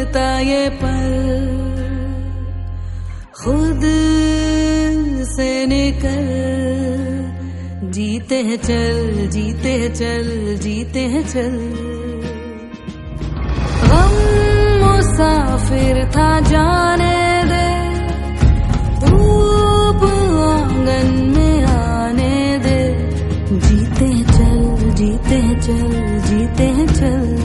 गुजरता ये पल खुद से निकल, जीते हैं चल, जीते हैं चल, जीते हैं चल। गम मुसाफिर था जाने दे, धूप आंगन में आने दे, जीते हैं चल, जीते हैं चल, जीते हैं चल।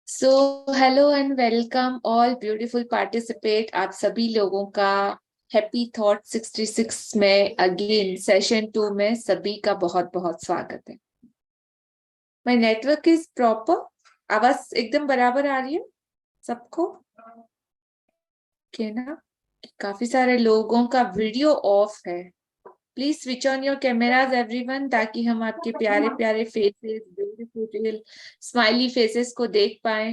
So hello and welcome all beautiful participate. आप सभी लोगों का हैप्पी थॉट 66 में अगेन सेशन 2 में सभी का बहुत बहुत स्वागत है। माय नेटवर्क इज प्रॉपर, आवाज एकदम बराबर आ रही है सबको? ना काफी सारे लोगों का वीडियो ऑफ है। Please switch on your cameras everyone, ताकि हम आपके प्यारे प्यारे फेसेस, ब्यूटीफुल स्माइली फेसेस को देख पाए।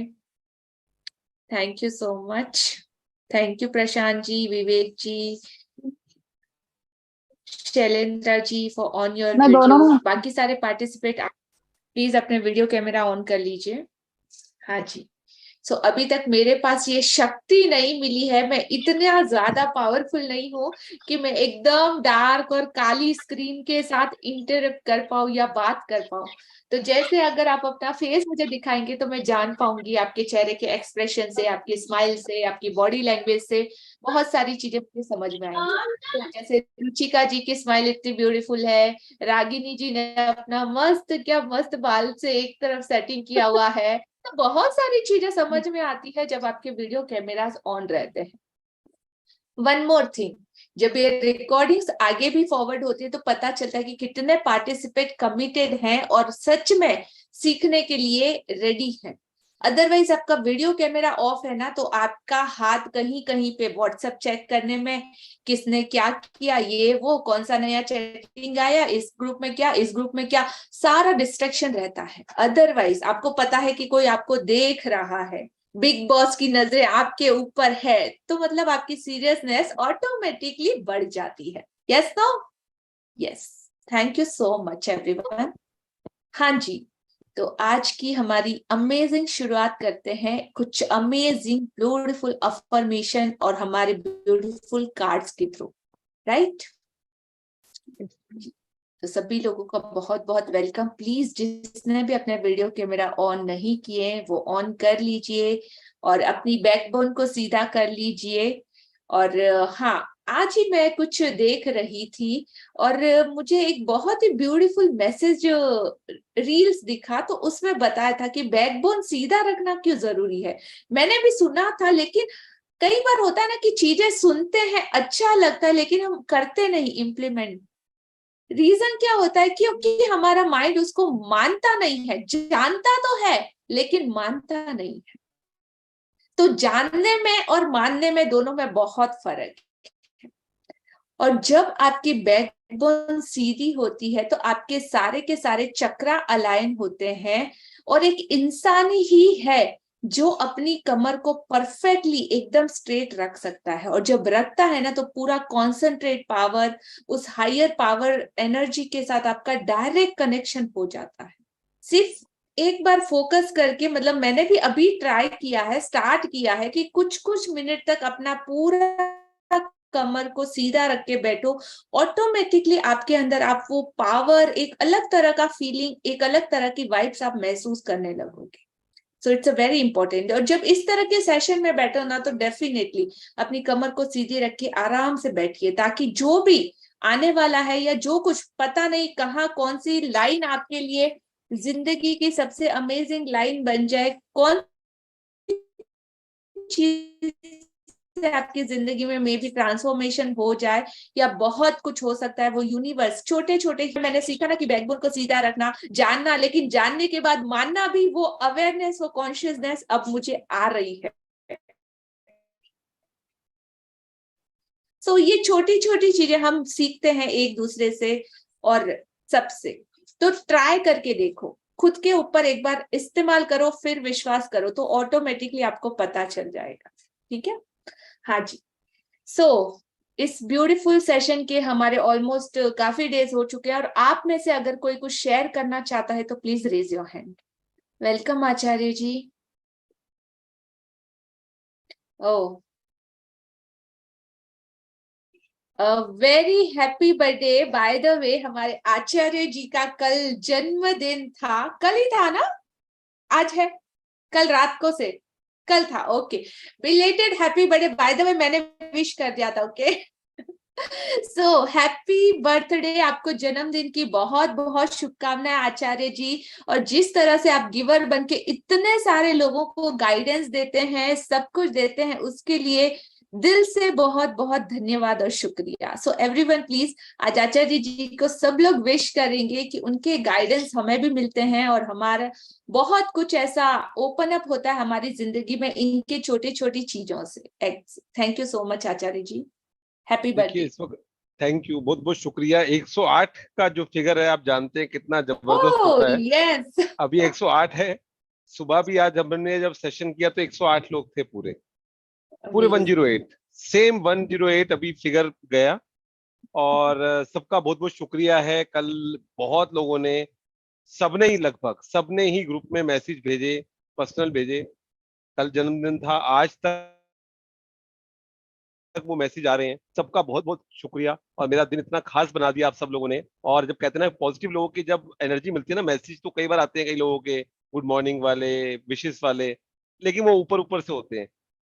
Thank you so much. Thank you Prashant ji, Vivek ji, Shailendra ji for on your video. बाकी सारे पार्टिसिपेट प्लीज अपने वीडियो कैमरा ऑन कर लीजिए। हाँ जी। सो अभी तक मेरे पास ये शक्ति नहीं मिली है, मैं इतना ज्यादा पावरफुल नहीं हूँ कि मैं एकदम डार्क और काली स्क्रीन के साथ इंटरेक्ट कर पाऊँ या बात कर पाऊँ। तो जैसे अगर आप अपना फेस मुझे दिखाएंगे तो मैं जान पाऊंगी आपके चेहरे के एक्सप्रेशन से, आपकी स्माइल से, आपकी बॉडी लैंग्वेज से बहुत सारी चीजें मुझे समझ में आएंगी। तो जैसे रुचिका जी की स्माइल इतनी ब्यूटीफुल है, रागिनी जी ने अपना मस्त क्या मस्त बाल से एक तरफ सेटिंग किया हुआ है, तो बहुत सारी चीजें समझ में आती है जब आपके वीडियो कैमरास ऑन रहते हैं। वन मोर थिंग, जब ये रिकॉर्डिंग्स आगे भी फॉरवर्ड होती है तो पता चलता है कि कितने पार्टिसिपेट कमिटेड हैं और सच में सीखने के लिए रेडी हैं। अदरवाइज आपका वीडियो कैमरा ऑफ है ना, तो आपका हाथ कहीं कहीं पे व्हाट्सएप चेक करने में, किसने क्या किया, ये वो कौन सा नया चैटिंग आया, इस ग्रुप में क्या, इस ग्रुप में क्या, सारा डिस्ट्रैक्शन रहता है। अदरवाइज आपको पता है कि कोई आपको देख रहा है, बिग बॉस की नजरें आपके ऊपर है, तो मतलब आपकी सीरियसनेस ऑटोमेटिकली बढ़ जाती है। Yes no? Yes. Thank you so much everyone. हाँ जी, तो आज की हमारी अमेजिंग शुरुआत करते हैं कुछ अमेजिंग ब्यूटीफुल अफर्मेशन और हमारे ब्यूटीफुल कार्ड्स के थ्रू, राइट? तो सभी लोगों का बहुत बहुत वेलकम। प्लीज जिसने भी अपने वीडियो कैमरा ऑन नहीं किए वो ऑन कर लीजिए और अपनी बैकबोन को सीधा कर लीजिए। और हाँ, आज ही मैं कुछ देख रही थी और मुझे एक बहुत ही ब्यूटीफुल मैसेज रील्स दिखा, तो उसमें बताया था कि बैकबोन सीधा रखना क्यों जरूरी है। मैंने भी सुना था, लेकिन कई बार होता है ना कि चीजें सुनते हैं, अच्छा लगता है, लेकिन हम करते नहीं इम्प्लीमेंट। रीजन क्या होता है? क्योंकि हमारा माइंड उसको मानता नहीं है, जानता तो है लेकिन मानता नहीं है। तो जानने में और मानने में दोनों में बहुत फर्क है। और जब आपकी बैकबोन सीधी होती है तो आपके सारे के सारे चक्रा अलाइन होते हैं और एक इंसान ही है जो अपनी कमर को परफेक्टली एकदम स्ट्रेट रख सकता है। और जब रखता है ना तो पूरा कॉन्सेंट्रेट पावर, उस हायर पावर एनर्जी के साथ आपका डायरेक्ट कनेक्शन हो जाता है। सिर्फ एक बार फोकस करके, मतलब मैंने भी अभी ट्राई किया है, स्टार्ट किया है कि कुछ कुछ मिनट तक अपना पूरा कमर को सीधा रख के बैठो, ऑटोमेटिकली आपके अंदर आप वो पावर, एक अलग तरह का फीलिंग, एक अलग तरह की वाइब्स आप महसूस करने लगोगे। So it's a very important. और जब इस तरह के सेशन में बैठो ना, तो डेफिनेटली अपनी कमर को सीधी रख के आराम से बैठिए, ताकि जो भी आने वाला है या जो कुछ पता नहीं कहाँ कौन सी लाइन आपके लिए जिंदगी की सबसे अमेजिंग लाइन बन जाए, कौन चीज से आपकी जिंदगी में मे बी ट्रांसफॉर्मेशन हो जाए, या बहुत कुछ हो सकता है। वो यूनिवर्स छोटे छोटे, मैंने सीखा ना कि बैकबोन को सीधा रखना, जानना, लेकिन जानने के बाद मानना भी, वो अवेयरनेस, वो कॉन्शियसनेस अब मुझे आ रही है। सो ये छोटी छोटी चीजें हम सीखते हैं एक दूसरे से और सबसे। तो ट्राई करके देखो, खुद के ऊपर एक बार इस्तेमाल करो, फिर विश्वास करो, तो ऑटोमेटिकली आपको पता चल जाएगा। ठीक है? हाँ जी। सो इस ब्यूटीफुल सेशन के हमारे ऑलमोस्ट काफी डेज हो चुके हैं, और आप में से अगर कोई कुछ शेयर करना चाहता है तो please raise your hand. Welcome Acharya ji. Oh, very happy birthday. By the way, हमारे आचार्य जी का कल जन्मदिन था। कल ही था ना? आज है? कल रात को से कल था। Okay, belated happy birthday. By the वे, मैंने विश कर दिया था। Okay, so happy birthday. आपको जन्मदिन की बहुत बहुत शुभकामनाएं आचार्य जी। और जिस तरह से आप गिवर बन के इतने सारे लोगों को गाइडेंस देते हैं, सब कुछ देते हैं, उसके लिए दिल से बहुत बहुत धन्यवाद और शुक्रिया। सो एवरीवन प्लीज, आज आचार्य जी को सब लोग विश करेंगे कि उनके गाइडेंस हमें भी मिलते हैं और हमारा बहुत कुछ ऐसा ओपन अप होता है हमारी जिंदगी में इनके छोटी छोटी चीजों से। Thank you so much Acharya ji. Happy देखिए बर्थडे। इस वक्त, थैंक यू, बहुत बहुत शुक्रिया। 108 का जो फिगर है आप जानते हैं कितना जबरदस्त ओह होता है। यस। अभी 108 है। सुबह भी आज हमने जब सेशन किया तो 108 लोग थे, पूरे पूरे 108, सेम 108 अभी फिगर गया। और सबका बहुत बहुत शुक्रिया है। कल बहुत लोगों ने, सबने ही, लगभग सबने ही ग्रुप में मैसेज भेजे, पर्सनल भेजे। कल जन्मदिन था, आज तक वो मैसेज आ रहे हैं। सबका बहुत बहुत शुक्रिया, और मेरा दिन इतना खास बना दिया आप सब लोगों ने। और जब कहते हैं ना पॉजिटिव लोगों की जब एनर्जी मिलती है ना, मैसेज तो कई बार आते हैं कई लोगों के, गुड मॉर्निंग वाले, विशेष वाले, लेकिन वो ऊपर ऊपर से होते हैं।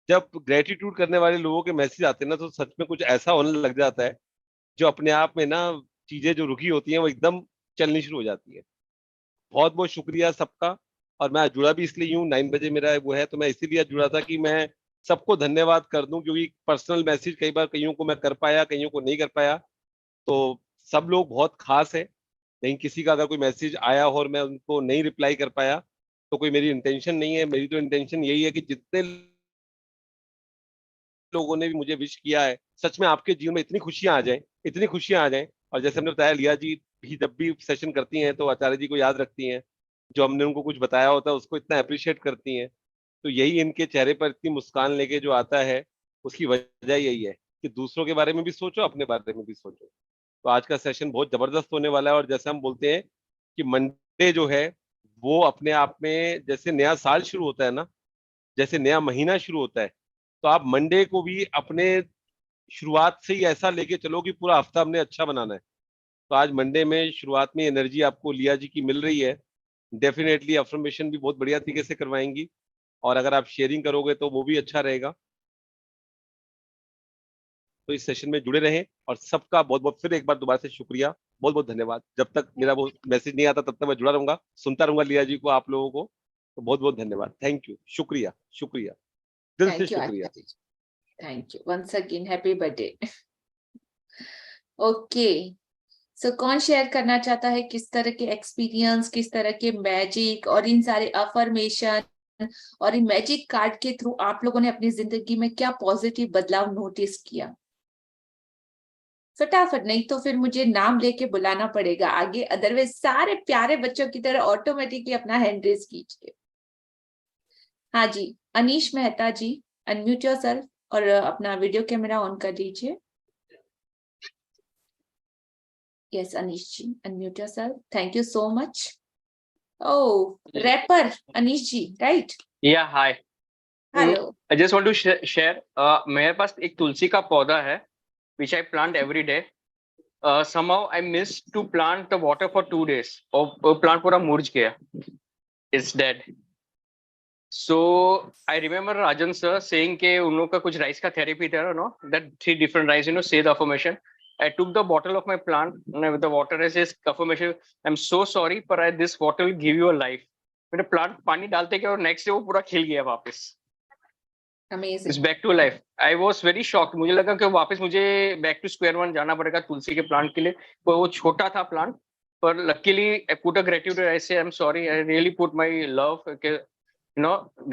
जब ग्रेटिट्यूड करने वाले लोगों के मैसेज आते हैं ना, तो सच में कुछ ऐसा होने लग जाता है, जो अपने आप में ना चीजें जो रुकी होती हैं वो एकदम चलनी शुरू हो जाती है। बहुत बहुत शुक्रिया सबका। और मैं आज जुड़ा भी इसलिए हूँ, 9 बजे मेरा वो है, तो मैं इसीलिए आज जुड़ा था कि मैं सबको धन्यवाद कर दूं, क्योंकि पर्सनल मैसेज कई बार कईयों को मैं कर पाया, कईयों को नहीं कर पाया। तो सब लोग बहुत खास है। लेकिन किसी का अगर कोई मैसेज आया हो और मैं उनको नहीं रिप्लाई कर पाया, तो कोई मेरी इंटेंशन नहीं है। मेरी तो इंटेंशन यही है कि जितने लोगों ने भी मुझे विश किया है, सच में आपके जीवन में इतनी खुशियां आ जाएं, इतनी खुशियां आ जाएं। और जैसे हमने बताया, लिया जी भी जब भी सेशन करती हैं तो आचार्य जी को याद रखती हैं, जो हमने उनको कुछ बताया होता है उसको इतना अप्रिशिएट करती हैं। तो यही इनके चेहरे पर इतनी मुस्कान लेके जो आता है, उसकी वजह यही है कि दूसरों के बारे में भी सोचो, अपने बारे में भी सोचो। तो आज का सेशन बहुत जबरदस्त होने वाला है। और जैसे हम बोलते हैं कि मंडे जो है, वो अपने आप में जैसे नया साल शुरू होता है ना, जैसे नया महीना शुरू होता है, तो आप मंडे को भी अपने शुरुआत से ही ऐसा लेके चलो कि पूरा हफ्ता हमने अच्छा बनाना है। तो आज मंडे में शुरुआत में एनर्जी आपको लिया जी की मिल रही है। डेफिनेटली अफर्मेशन भी बहुत बढ़िया तरीके से करवाएंगी, और अगर आप शेयरिंग करोगे तो वो भी अच्छा रहेगा। तो इस सेशन में जुड़े रहें, और सबका बहुत बहुत फिर एक बार दोबारा से शुक्रिया, बहुत बहुत धन्यवाद। जब तक मेरा वो मैसेज नहीं आता तब तक मैं जुड़ा रहूंगा, सुनता रहूंगा लिया जी को, आप लोगों को। तो बहुत बहुत धन्यवाद, थैंक यू, शुक्रिया, शुक्रिया, दिल से थैंक यू शुक्रिया। Acharya ji. Thank you once again. Happy birthday. Okay, so कौन शेयर करना चाहता है किस तरह के एक्सपीरियंस, किस तरह के मैजिक और इन सारे अफर्मेशन और इन मैजिक कार्ड के थ्रू आप लोगों ने अपनी जिंदगी में क्या पॉजिटिव बदलाव नोटिस किया? फटाफट, नहीं तो फिर मुझे नाम लेके बुलाना पड़ेगा आगे, अदरवाइज सारे प्यारे बच्चों की तरह ऑटोमेटिकली अपना हैंड रेज कीजिए। हाँ जी, अनीश मेहता जी, अनम्यूट योरसेल्फ और अपना वीडियो कैमरा ऑन कर लीजिए। Yes Anish ji, unmute yourself. Thank you so much. Oh, rapper Anish ji, right? या hi, hello. I just want to share. मेरे पास एक तुलसी का पौधा है which I plant every day. Somehow I missed to plant the water for 2 days. और वो plant पूरा मुरझ गया, it's dead. So I remember Rajan sir saying कि उन लोग का कुछ rice का therapy था, no? That 3 different rice, say the affirmation. I took the bottle of my plant and with the water I says affirmation, I'm so sorry but this water will give you a life. मैंने plant पानी डालते के और next day वो पूरा खिल गया वापस. Amazing. It's back to life. I was very shocked. मुझे लगा कि वापस मुझे back to square one जाना पड़ेगा तुलसी के प्लांट के लिए। पर वो छोटा था प्लांट, पर luckily I put a gratitude. I say I'm sorry. I really put my love,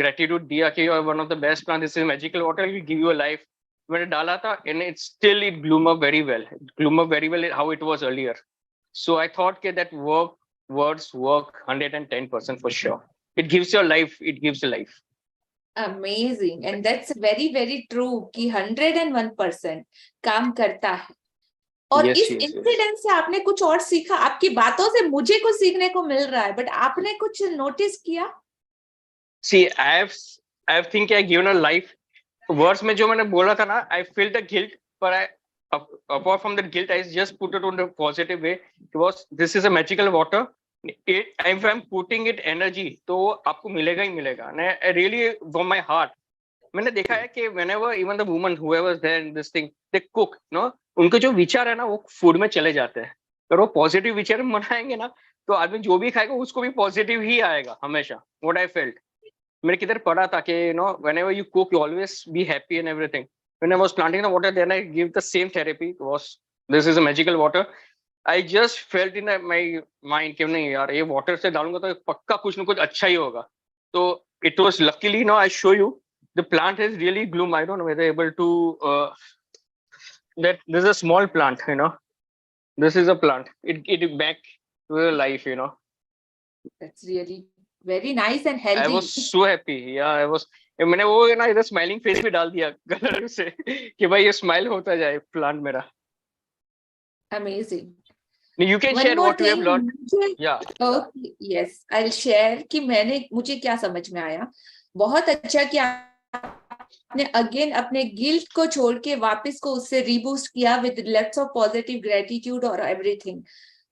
gratitude दिया कि you are one of the best plants. This is magical water. It will give you a life. मैंने डाला था and it blew up very well. It blew up very well how it was earlier. So I thought that words work 110% for sure. It gives you life. It gives you life. Amazing and that's very very true कि 101% काम करता है। और Yes, इस yes, incident से आपने कुछ और सीखा? आपकी बातों से मुझे कुछ सीखने को मिल रहा है, बट आपने कुछ नोटिस किया? See, I've think I given a life. Words में जो मैंने बोला था ना, I feel the guilt, but apart from that guilt, I just put it on the positive way. Because this is a magical water. If I'm putting it energy, तो आपको मिलेगा ही मिलेगा. And I really from my heart. मैंने देखा है कि whenever even the woman whoever is there in this thing, they cook, उनके जो विचार है ना वो फूड में चले जाते हैं. अगर वो पॉजिटिव विचार बनाएंगे ना, तो आदमी जो भी खाएगा उसको भी पॉजिटिव ही आएगा हमेशा. What I felt. मैंने किधर पढ़ा था कि whenever you cook, you always be happy and everything. When I was planting the water, then I give the same therapy. This is a magical water. I just felt in my mind कि नहीं यार, ये water से डालूंगा तो पक्का कुछ ना कुछ अच्छा ही होगा. So it was luckily, I show you the plant has really bloomed. I don't know whether able to that this is a small plant, this is a plant. It back to life, That's really very nice and healthy. I was so happy. Yeah, I was. मैंने वो ना इधर smiling face भी डाल दिया colour से कि भाई ये स्माइल होता जाए प्लांट मेरा. Amazing. You can One share more what you have thing, learned. Yeah. Okay, yes, I'll share कि मुझे क्या समझ में आया. बहुत अच्छा कि आपने अगेन अपने गिल्ट को छोड़ के वापस को उससे रीबूस्ट किया with let's of positive gratitude और एवरीथिंग.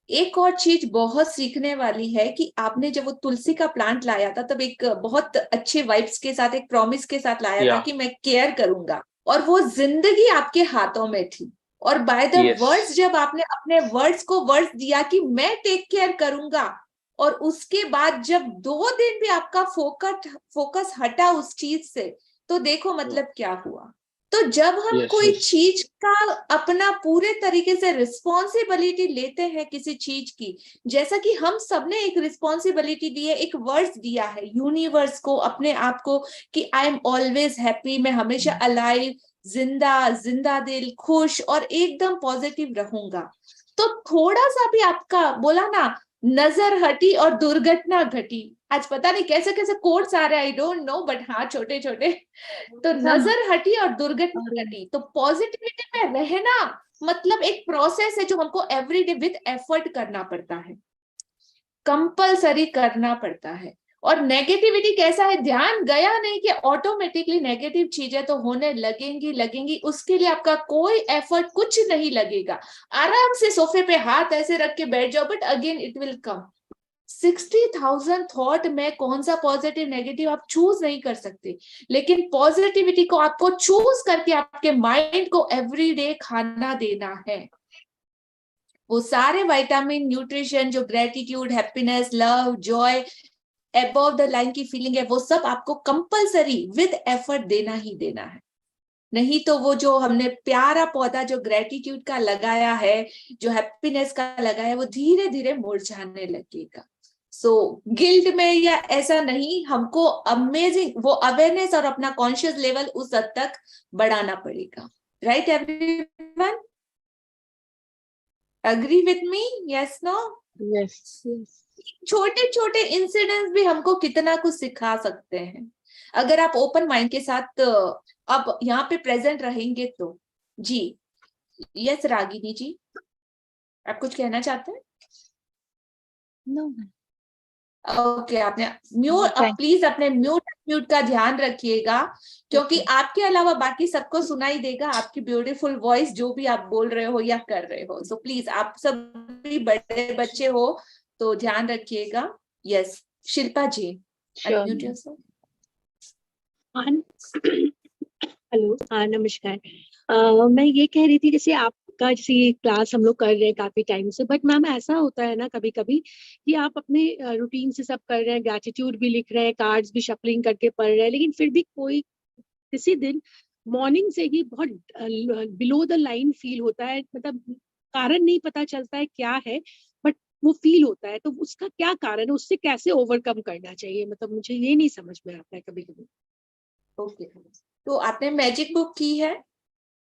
एक और चीज बहुत सीखने वाली है कि आपने जब वो तुलसी का प्लांट लाया था तब एक बहुत अच्छे वाइब्स के साथ, एक प्रॉमिस के साथ लाया था कि मैं केयर करूंगा, और वो जिंदगी आपके हाथों में थी. और बाय द वर्ड्स, जब आपने अपने वर्ड्स को वर्ड्स दिया कि मैं टेक केयर करूंगा, और उसके बाद जब 2 दिन भी आपका फोकस हटा उस चीज से, तो देखो मतलब क्या हुआ. तो जब हम कोई चीज का अपना पूरे तरीके से रिस्पॉन्सिबिलिटी लेते हैं किसी चीज की, जैसा कि हम सबने एक रिस्पॉन्सिबिलिटी दी है, एक वर्ड्स दिया है यूनिवर्स को, अपने आप को, कि आई एम ऑलवेज हैप्पी, मैं हमेशा अलाइव, जिंदा दिल, खुश और एकदम पॉजिटिव रहूंगा. तो थोड़ा सा भी आपका बोला ना, नजर हटी और दुर्घटना घटी. आज पता नहीं कैसे कैसे कोट्स आ रहे हैं, आई डोंट नो, बट हाँ छोटे छोटे. तो नजर हटी और दुर्घटना घटी. तो पॉजिटिविटी में रहना मतलब एक प्रोसेस है जो हमको एवरीडे विद एफर्ट करना पड़ता है, कंपलसरी करना पड़ता है. और नेगेटिविटी कैसा है, ध्यान गया नहीं कि ऑटोमेटिकली नेगेटिव चीजें तो होने लगेंगी. उसके लिए आपका कोई एफर्ट कुछ नहीं लगेगा. आराम से सोफे पे हाथ ऐसे रख के बैठ जाओ, but again it will come. 60,000 thought में कौन सा पॉजिटिव नेगेटिव आप चूज नहीं कर सकते, लेकिन पॉजिटिविटी को आपको चूज करके आपके माइंड को एवरीडे खाना देना है. वो सारे विटामिन, न्यूट्रिशन, जो gratitude, happiness, love, Joy, above the line की फीलिंग है, वो सब आपको कंपलसरी विद एफर्ट देना ही देना है. नहीं तो वो जो हमने प्यारा पौधा जो ग्रेटिट्यूड का लगाया है, जो हैप्पीनेस का लगाया है, वो धीरे धीरे मुरझाने लगेगा. सो गिल्ट में या ऐसा नहीं, हमको अमेजिंग वो अवेयरनेस और अपना कॉन्शियस लेवल उस हद तक बढ़ाना पड़ेगा. Right everyone? Agree with me? Yes, no? Yes. छोटे छोटे इंसिडेंट्स भी हमको कितना कुछ सिखा सकते हैं अगर आप ओपन माइंड के साथ अब यहाँ पे प्रेजेंट रहेंगे तो. जी यस रागिनी जी, आप कुछ कहना चाहते हैं? नो. ओके, आपने म्यूट, प्लीज अपने म्यूट का ध्यान रखिएगा, क्योंकि आपके अलावा बाकी सबको सुनाई देगा आपकी ब्यूटीफुल वॉइस, जो भी आप बोल रहे हो या कर रहे हो. सो प्लीज, आप सब भी बड़े बच्चे हो तो ध्यान रखिएगा. यस, शिल्पा जी, अनम्यूट योरसेल्फ. हेलो, हाँ नमस्कार. मैं ये कह रही थी, जैसे आपका जैसे ये क्लास हम लोग कर रहे हैं काफी टाइम से, बट मैम ऐसा होता है ना कभी कभी कि आप अपने रूटीन से सब कर रहे हैं, ग्रेटिट्यूड भी लिख रहे हैं, कार्ड्स भी शफलिंग करके पढ़ रहे हैं, लेकिन फिर भी कोई किसी दिन मॉर्निंग से ही बहुत बिलो द लाइन फील होता है, मतलब कारण नहीं पता चलता है क्या है, बट वो फील होता है. तो उसका क्या कारण है, उससे कैसे ओवरकम करना चाहिए, मतलब मुझे ये नहीं समझ में आता है कभी कभी. ओके, तो आपने मैजिक बुक की है?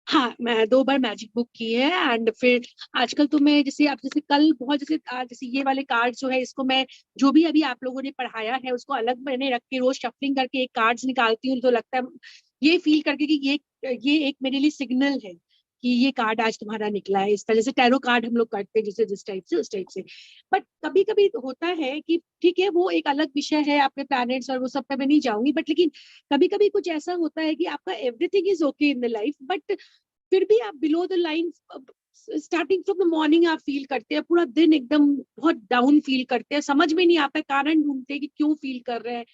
हाँ, मैं 2 बार मैजिक बुक की है. एंड फिर आजकल तो मैं जैसे आप जैसे कल बहुत जैसे ये वाले कार्ड जो है, इसको मैं जो भी अभी आप लोगों ने पढ़ाया है उसको अलग मैंने रख के रोज शफलिंग करके एक कार्ड्स निकालती हूँ, तो लगता है ये फील करके कि ये एक मेरे लिए सिग्नल है कि ये कार्ड आज तुम्हारा निकला है, इस तरह से टैरो कार्ड हम लोग करते हैं जैसे जिस टाइप से उस टाइप से। बट कभी कभी होता है कि ठीक है वो एक अलग विषय है आपके प्लैनेट्स और वो सब पे मैं नहीं जाऊंगी, बट लेकिन कभी कभी कुछ ऐसा होता है कि आपका everything is okay in the life, but फिर भी आप below the line starting from the morning आप फील करते हैं, पूरा दिन एकदम बहुत डाउन फील करते हैं, समझ में नहीं आता, कारण ढूंढते हैं कि क्यों फील कर रहे हैं,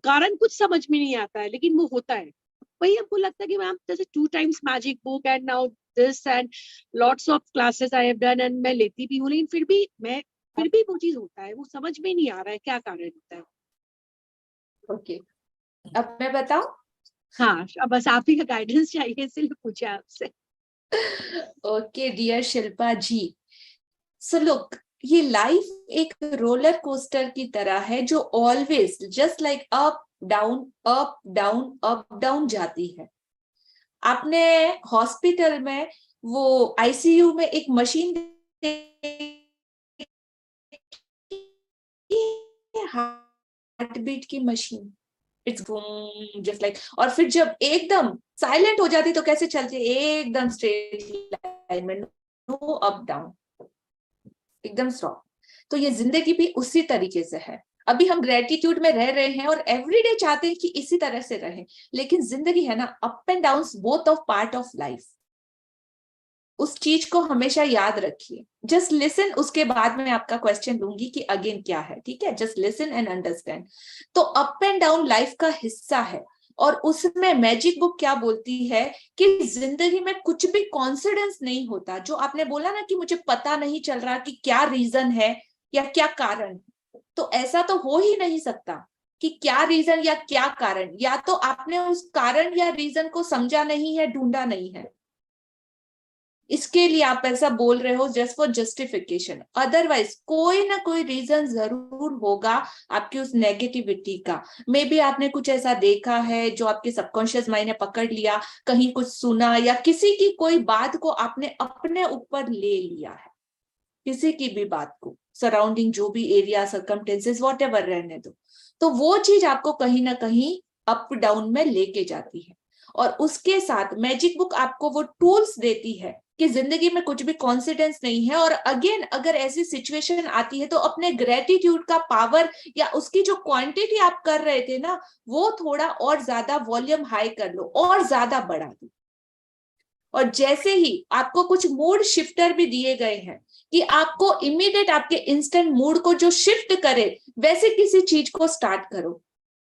कारण कुछ समझ में नहीं आता है, लेकिन वो होता है। वही हमको लगता है कि मैम जैसे 2 times magic book and now this and lots of classes I have done and मैं लेती भी हूँ, लेकिन फिर भी वो चीज होता है, वो समझ में नहीं आ रहा है क्या कारण होता है। ओके, अब मैं बताऊं? हाँ, अब बस आप ही का गाइडेंस चाहिए इसलिए पूछा आपसे। ओके डियर शिल्पा जी, सो लुक, ये लाइफ एक रोलर कोस्टर की तरह है जो always just like up down up down up down जाती है। आपने हॉस्पिटल में वो आईसीयू में एक मशीन हार्ट बीट की मशीन, इट्स जस्ट लाइक, और फिर जब एकदम साइलेंट हो जाती तो कैसे चलती, एकदम स्ट्रेट लाइन में, नो अप डाउन, एकदम स्ट्रॉन्ग। तो ये जिंदगी भी उसी तरीके से है। अभी हम ग्रेटिट्यूड में रह रहे हैं और एवरीडे चाहते हैं कि इसी तरह से रहें, लेकिन जिंदगी है ना, up and down, both of part of life. उस चीज को हमेशा याद रखिए। जस्ट लिसन, उसके बाद में आपका क्वेश्चन लूंगी कि अगेन क्या है, ठीक है? Just listen and understand. तो अप एंड डाउन लाइफ का हिस्सा है, और उसमें मैजिक बुक क्या बोलती है कि जिंदगी में कुछ भी कॉन्फिडेंस नहीं होता। जो आपने बोला ना कि मुझे पता नहीं चल रहा कि क्या रीजन है या क्या कारण, तो ऐसा तो हो ही नहीं सकता कि क्या रीजन या क्या कारण, या तो आपने उस कारण या रीजन को समझा नहीं है, ढूंढा नहीं है, इसके लिए आप ऐसा बोल रहे हो जस्ट फॉर जस्टिफिकेशन। अदरवाइज कोई ना कोई रीजन जरूर होगा आपकी उस नेगेटिविटी का। मे बी आपने कुछ ऐसा देखा है जो आपके सबकॉन्शियस माइंड ने पकड़ लिया, कहीं कुछ सुना, या किसी की कोई बात को आपने अपने ऊपर ले लिया है, किसी की भी बात को, सराउंडिंग जो भी एरिया, सर्कमस्टेंसेस, व्हाटएवर रहने दो, तो वो चीज आपको कहीं ना कहीं अप डाउन में लेके जाती है। और उसके साथ मैजिक बुक आपको वो टूल्स देती है कि जिंदगी में कुछ भी कॉन्फिडेंस नहीं है, और अगेन अगर ऐसी सिचुएशन आती है तो अपने ग्रेटिट्यूड का पावर या उसकी जो क्वांटिटी आप कर रहे थे ना, वो थोड़ा और ज्यादा वॉल्यूम हाई कर लो और ज्यादा बढ़ा दो। और जैसे ही आपको कुछ मूड शिफ्टर भी दिए गए हैं कि आपको इमीडिएट आपके इंस्टेंट मूड को जो शिफ्ट करे, वैसे किसी चीज को स्टार्ट करो।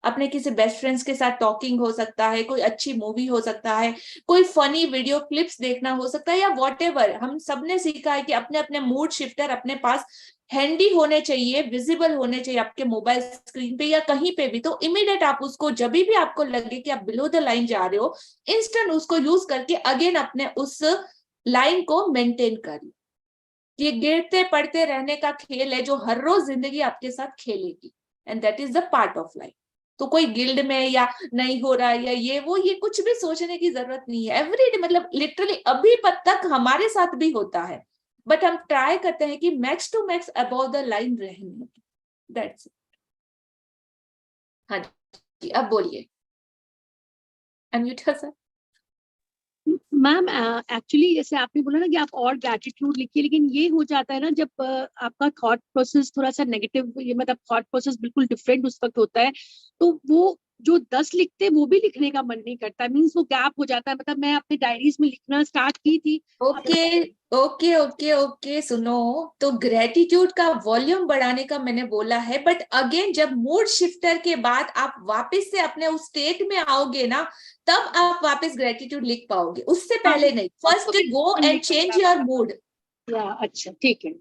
अपने किसी बेस्ट फ्रेंड्स के साथ टॉकिंग हो सकता है, कोई अच्छी मूवी हो सकता है, कोई फनी वीडियो क्लिप्स देखना हो सकता है, या व्हाटएवर। हम सबने सीखा है कि अपने अपने मूड शिफ्टर अपने पास हैंडी होने चाहिए, विजिबल होने चाहिए आपके मोबाइल स्क्रीन पे या कहीं पे भी। तो इमीडिएट आप उसको, जब भी आपको लगे कि आप बिलो द लाइन जा रहे हो, इंस्टेंट उसको यूज करके अगेन अपने उस लाइन को मेंटेन करिए। ये गिरते पड़ते रहने का खेल है जो हर रोज जिंदगी आपके साथ खेलेगी, and that is the part of life. तो कोई गिल्ड में या नहीं हो रहा या ये वो, ये कुछ भी सोचने की जरूरत नहीं है। एवरीडे, मतलब लिटरली अभी तक हमारे साथ भी होता है, बट हम ट्राई करते हैं कि max to max above the line रहने। That's it. हाँ जी, अब बोलिए। अनम्यूट है सर। मैम एक्चुअली जैसे आपने बोला ना कि आप और ग्रेटिट्यूड लिखिए, लेकिन ये हो जाता है ना जब आपका थॉट प्रोसेस थोड़ा सा नेगेटिव, ये मतलब थॉट प्रोसेस बिल्कुल डिफरेंट उस वक्त होता है, तो वो जो 10 लिखते हैं वो भी लिखने का मन नहीं करता, मीन्स वो गैप हो जाता है। मतलब मैं अपने डायरीज में लिखना स्टार्ट की थी। ओके ओके ओके ओके, सुनो, तो ग्रेटिट्यूड का वॉल्यूम बढ़ाने का मैंने बोला है, बट अगेन जब मूड शिफ्टर के बाद आप वापस से अपने उस स्टेट में आओगे ना, तब आप वापस ग्रेटिट्यूड लिख पाओगे, उससे पहले नहीं। First go and change your mood. अच्छा ठीक है।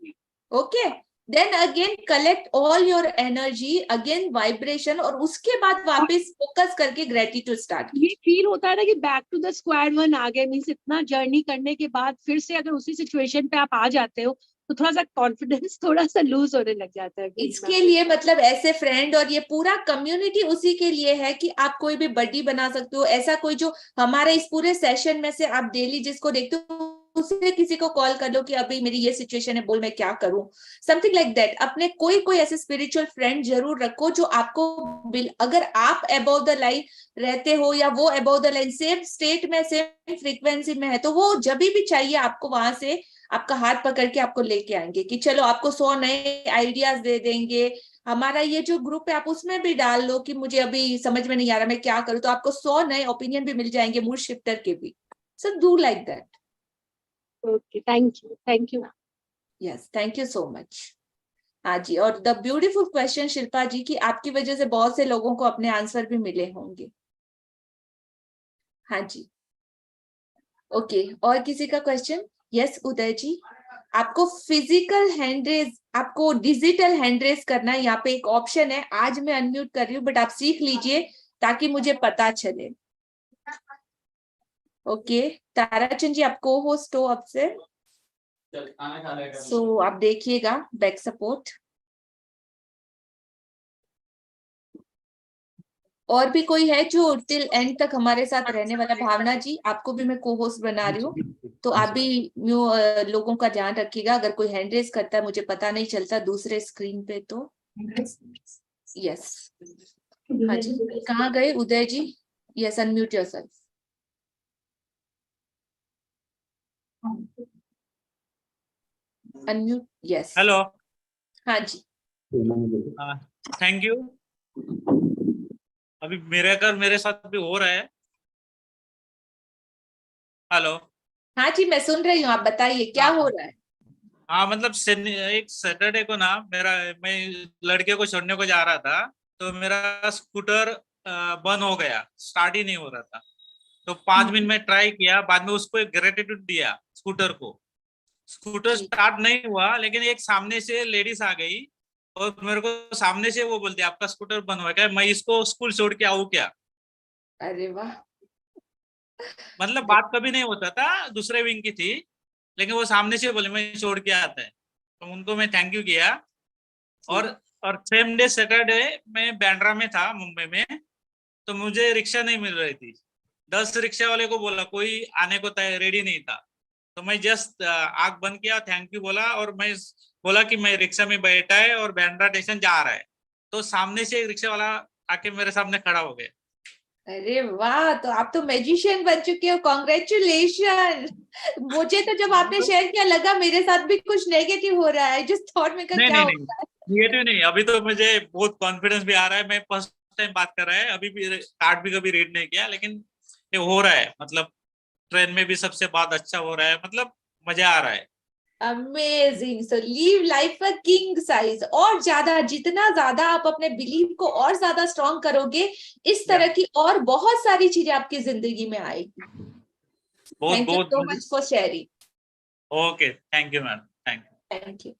Okay, then again collect all your energy, again vibration, और उसके बाद वापस फोकस करके ग्रेटिट्यूड स्टार्ट। ये फील होता है ना कि back to the square one आ गए, मीन्स इतना जर्नी करने के बाद फिर से अगर उसी सिचुएशन पे आप आ जाते हो तो थोड़ा सा कॉन्फिडेंस थोड़ा सा लूज होने लग जाता है। इसके लिए मतलब ऐसे फ्रेंड और ये पूरा कम्युनिटी उसी के लिए है कि आप कोई भी बड्डी बना सकते हो। ऐसा कोई जो हमारे इस पूरे सेशन में से आप डेली जिसको देखते हो मुझसे किसी को कॉल कर लो कि अभी मेरी ये सिचुएशन है, बोल मैं क्या करूं, समथिंग लाइक दैट। अपने कोई ऐसे स्पिरिचुअल फ्रेंड जरूर रखो जो आपको अगर आप अबव द लाइन रहते हो या वो above the line same state में सेम फ्रीक्वेंसी में है, तो वो जब भी चाहिए आपको वहां से आपका हाथ पकड़ के आपको लेके आएंगे कि चलो आपको 100 नए आइडियाज दे देंगे। हमारा ये जो ग्रुप है आप उसमें भी डाल लो कि मुझे अभी समझ में नहीं आ रहा मैं क्या करूं, तो आपको 100 नए ओपिनियन भी मिल जाएंगे मूड शिफ्टर के भी। So do like that. Okay, thank you. Yes, thank you so much. हाँ जी, और द ब्यूटीफुल क्वेश्चन शिल्पा जी की आपकी वजह से बहुत से लोगों को अपने आंसर भी मिले होंगे। हाँ जी, ओके, और किसी का क्वेश्चन? यस उदय जी, आपको फिजिकल हैंड रेज, आपको डिजिटल हैंड रेज करना है, यहाँ पे एक ऑप्शन है। आज मैं अनम्यूट कर रही हूँ बट आप सीख लीजिए ताकि मुझे पता चले। ओके, ताराचंद जी आप को होस्ट हो अब से, सो आप देखिएगा बैक सपोर्ट। और भी कोई है जो टिल एंड तक हमारे साथ रहने वाला? भावना जी आपको भी मैं को होस्ट बना रही हूँ, तो आप भी लोगों का ध्यान रखिएगा। अगर कोई हैंड रेज करता है मुझे पता नहीं चलता दूसरे स्क्रीन पे तो। यस, हाँ जी, कहाँ गए Uday ji? Yes, unmute yourself. Unmute, yes. Hello. हाँ जी, थैंक यू। अभी मेरे साथ भी हो रहा है। हेलो। हाँ जी, मैं सुन रही हूँ, आप बताइए क्या हो रहा है। हाँ मतलब एक सैटरडे को ना मैं लड़के को छोड़ने को जा रहा था, तो मेरा स्कूटर बंद हो गया, स्टार्ट ही नहीं हो रहा था। तो 5 मिनट में ट्राई किया, बाद में उसको एक ग्रेटिट्यूड दिया स्कूटर को। स्कूटर स्टार्ट नहीं हुआ, लेकिन एक सामने से लेडीज आ गई और मेरे को सामने से वो बोलती आपका स्कूटर बंद हुआ क्या, मैं इसको स्कूल छोड़ के आऊँ क्या। अरे वाह, मतलब बात कभी नहीं होता था, दूसरे विंग की थी, लेकिन वो सामने से बोले मैं छोड़ के आता है, तो उनको मैं थैंक यू किया। और सेम डे सैटरडे मैं बैंड्रा में था मुंबई में, तो मुझे रिक्शा नहीं मिल रही थी। 10 रिक्शा वाले को बोला, कोई आने को रेडी नहीं था, तो मैं जस्ट आंख बंद किया, थैंक यू बोला, और मैं बोला कि मैं रिक्शा में बैठा है और बैंड्रा स्टेशन जा रहा है, तो सामने से एक रिक्शा वाला आके मेरे सामने खड़ा हो गया। अरे वाह, तो आप तो मैजिशियन बन चुके हो, कॉन्ग्रेचुलेशन। मुझे तो जब आपने शेयर किया लगा मेरे साथ भी कुछ नेगेटिव हो रहा है, जस्ट थॉट में क्या हो रहा है। नेगेटिव नहीं, अभी तो मुझे बहुत कॉन्फिडेंस भी आ रहा है, मैं फर्स्ट टाइम बात कर रहा है, अभी भी कार्ड भी कभी रीड नहीं किया, लेकिन ये हो रहा है, मतलब ट्रेन में भी सबसे बात अच्छा हो रहा है, मतलब मजा आ रहा है। Amazing. So leave life a king size. और ज्यादा, जितना ज्यादा आप अपने बिलीव को और ज्यादा स्ट्रॉन्ग करोगे, इस तरह की और बहुत सारी चीजें आपकी जिंदगी में आएगी। Thank you so much for sharing. Okay, thank you ma'am, thank you.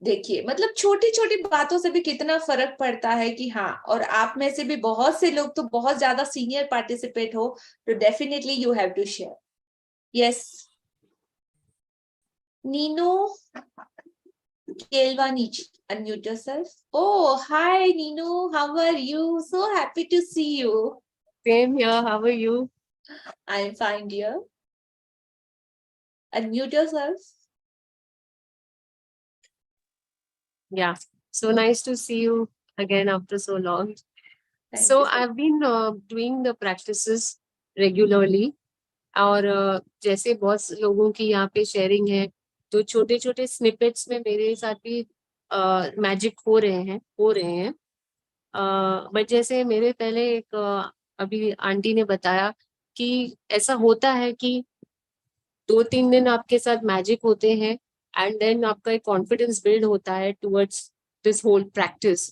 देखिए, मतलब छोटी छोटी बातों से भी कितना फर्क पड़ता है कि हाँ, और आप में से भी बहुत से लोग तो बहुत ज्यादा सीनियर पार्टिसिपेट हो, तो definitely you have to share. Yes, Ninu Kelvani, unmute yourself. Oh, hi Ninu, how are you? So happy to see you. Same here, how are you? I'm fine, dear. Unmute yourself. Yeah, so nice to see you again after so long. Thank So you so I've been doing the practices regularly, और जैसे बहुत से लोगों की यहाँ पे sharing है, तो छोटे छोटे स्निपेट्स में मेरे साथ भी मैजिक हो रहे हैं। बट जैसे मेरे पहले एक अभी आंटी ने बताया कि ऐसा होता है कि 2-3 दिन आपके साथ मैजिक होते हैं, एंड देन आपका एक कॉन्फिडेंस बिल्ड होता है towards this whole practice,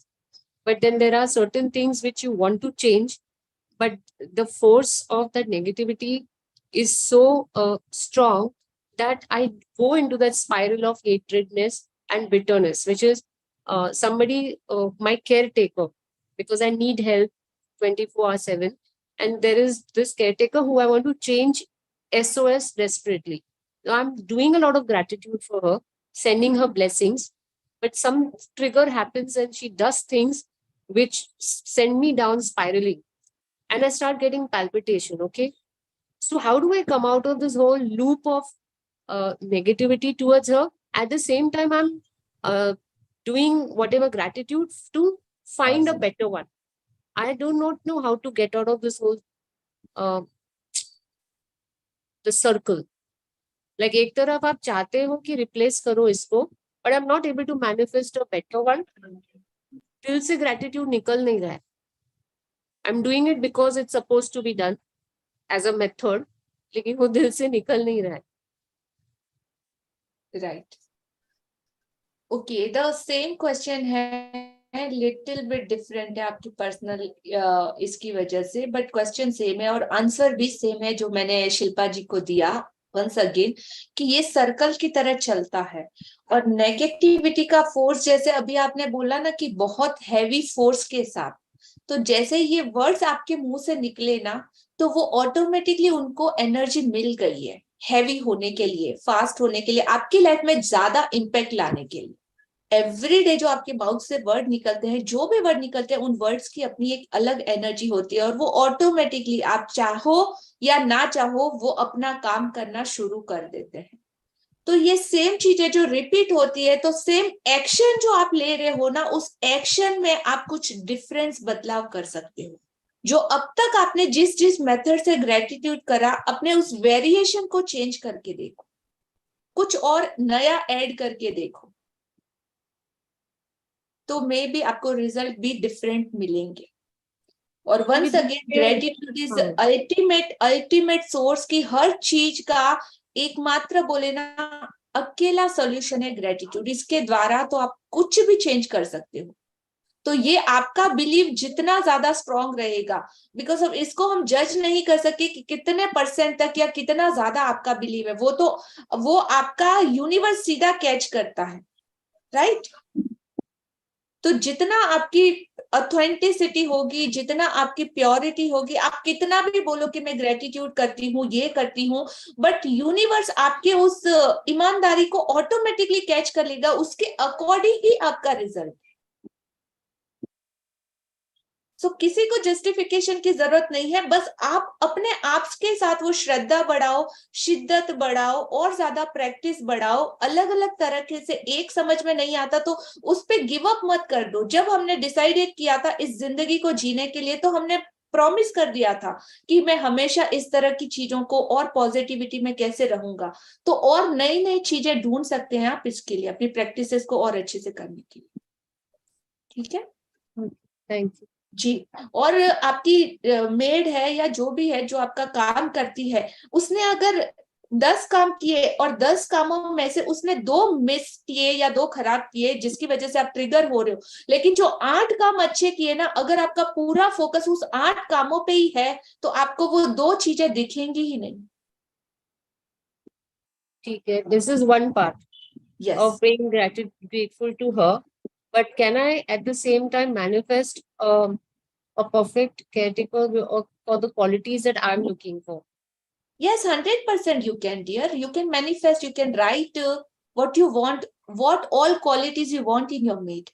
but then there are certain things which you want to change, but the force of that negativity is so strong that I go into that spiral of hatredness and bitterness, which is somebody, my caretaker, because I need help 24/7, and there is this caretaker who I want to change SOS desperately. So I'm doing a lot of gratitude for her, sending her blessings, but some trigger happens and she does things which send me down spiraling, and I start getting palpitation. Okay, so how do I come out of this whole loop of negativity towards her. At the same time, I'm doing whatever gratitude to find a better one. I do not know how to get out of this whole the circle. Like एक तरफ आप चाहते हो कि replace करो इसको, but I'm not able to manifest a better one. दिल से gratitude निकल नहीं रहा है. I'm doing it because it's supposed to be done as a method, लेकिन वो दिल से निकल नहीं रहा है. Right. Okay, the same question है little bit different है आपकी personal इसकी वजह से, but question same है और answer भी same है जो मैंने शिल्पा जी को दिया once again, कि ये सर्कल की तरह चलता है और नेगेटिविटी का फोर्स जैसे अभी आपने बोला ना कि बहुत हैवी फोर्स के साथ, तो जैसे ये वर्ड्स आपके मुंह से निकले ना तो वो ऑटोमेटिकली उनको एनर्जी मिल गई है हैवी होने के लिए, फास्ट होने के लिए, आपकी लाइफ में ज्यादा इम्पैक्ट लाने के लिए. एवरी डे जो आपके माउथ से वर्ड निकलते हैं, जो भी वर्ड निकलते हैं, उन वर्ड्स की अपनी एक अलग एनर्जी होती है और वो ऑटोमेटिकली आप चाहो या ना चाहो वो अपना काम करना शुरू कर देते हैं. तो ये सेम चीजें जो रिपीट होती है, तो सेम एक्शन जो आप ले रहे हो ना, उस एक्शन में आप कुछ डिफरेंस बदलाव कर सकते हो. जो अब तक आपने जिस जिस मेथड से ग्रेटिट्यूड करा, अपने उस वेरिएशन को चेंज करके देखो, कुछ और नया ऐड करके देखो, तो मे बी आपको रिजल्ट भी डिफरेंट मिलेंगे. और once again gratitude is ultimate source की हर चीज का एकमात्र बोले ना अकेला सॉल्यूशन है ग्रेटिट्यूड. इसके द्वारा तो आप कुछ भी चेंज कर सकते हो. तो ये आपका बिलीव जितना ज्यादा स्ट्रॉन्ग रहेगा, बिकॉज अब इसको हम जज नहीं कर सके कि कितने परसेंट तक या कितना ज्यादा आपका बिलीव है, वो आपका यूनिवर्स सीधा कैच करता है, राइट? तो जितना आपकी ऑथेंटिसिटी होगी, जितना आपकी प्योरिटी होगी, आप कितना भी बोलो कि मैं ग्रेटिट्यूड करती हूँ, ये करती हूँ, बट यूनिवर्स आपके उस ईमानदारी को ऑटोमेटिकली कैच कर लेगा. उसके अकॉर्डिंग ही आपका रिजल्ट. सो किसी को जस्टिफिकेशन की जरूरत नहीं है, बस आप अपने आप के साथ वो श्रद्धा बढ़ाओ, शिद्दत बढ़ाओ और ज्यादा प्रैक्टिस बढ़ाओ. अलग अलग तरीके से एक समझ में नहीं आता तो उस पे गिव अप मत कर दो. जब हमने डिसाइडेड किया था इस जिंदगी को जीने के लिए, तो हमने प्रॉमिस कर दिया था कि मैं हमेशा इस तरह की चीजों को और पॉजिटिविटी में कैसे रहूंगा. तो और नई नई चीजें ढूंढ सकते हैं आप इसके लिए, अपनी प्रैक्टिसेस को और अच्छे से करने के लिए. ठीक है, थैंक यू जी. और आपकी मेड है या जो भी है जो आपका काम करती है, उसने अगर 10 काम किए और 10 कामों में से उसने 2 मिस किए या 2 खराब किए जिसकी वजह से आप ट्रिगर हो रहे हो, लेकिन जो 8 काम अच्छे किए ना, अगर आपका पूरा फोकस उस 8 कामों पे ही है तो आपको वो 2 चीजें दिखेंगी ही नहीं. ठीक है. This is one part of being grateful to her, but can I at the same time manifest a perfect caretaker for the qualities that I'm looking for? Yes, 100% you can, dear. You can manifest, you can write what you want, what all qualities you want in your mate.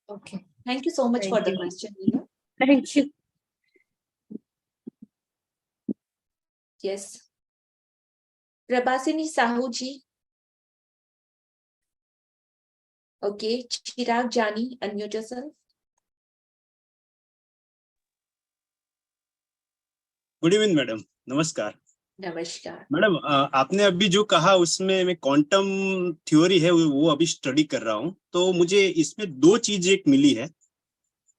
Okay. Thank you so much for the question, Neha. Thank you. Yes. Prabhasini Sahu ji. Okay, Chirag Jani, unmute yourself. Good evening madam, नमस्कार. नमस्कार madam, आपने अभी जो कहा उसमें मैं quantum theory है वो अभी स्टडी कर रहा हूँ, तो मुझे इसमें 2 चीज एक मिली है.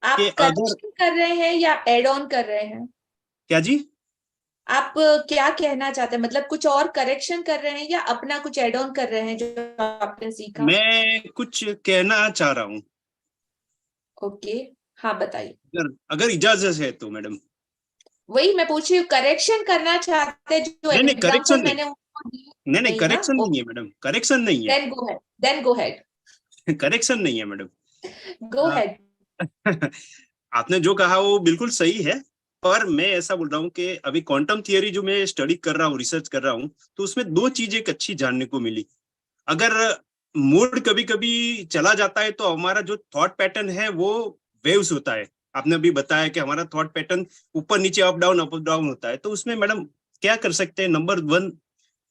आप करेक्शन कर रहे हैं या एड ऑन कर रहे हैं? क्या जी? आप क्या कहना चाहते हैं, मतलब कुछ और करेक्शन कर रहे हैं या अपना कुछ एड ऑन कर रहे हैं जो आपने सीखा? मैं कुछ कहना चाह रहा हूँ. ओके, हाँ बताइए. अगर इजाजत है तो मैडम. वही मैं पूछ रही हूँ, करेक्शन करना चाहते हैं जो नहीं, करेक्शन मैंने नहीं, करेक्शन नहीं है मैडम, करेक्शन नहीं है. Then go head. करेक्शन नहीं है मैडम, गो हेड. आपने जो कहा वो बिल्कुल सही है, पर मैं ऐसा बोल रहा हूँ कि अभी क्वांटम थियरी जो मैं स्टडी कर रहा हूँ, रिसर्च कर रहा हूँ, तो उसमें 2 चीजें एक अच्छी जानने को मिली. अगर मूड कभी कभी चला जाता है तो हमारा जो थॉट पैटर्न है वो वेव्स होता है. आपने अभी बताया कि हमारा थॉट पैटर्न ऊपर नीचे अप डाउन होता है, तो उसमें मैडम क्या कर सकते हैं? नंबर 1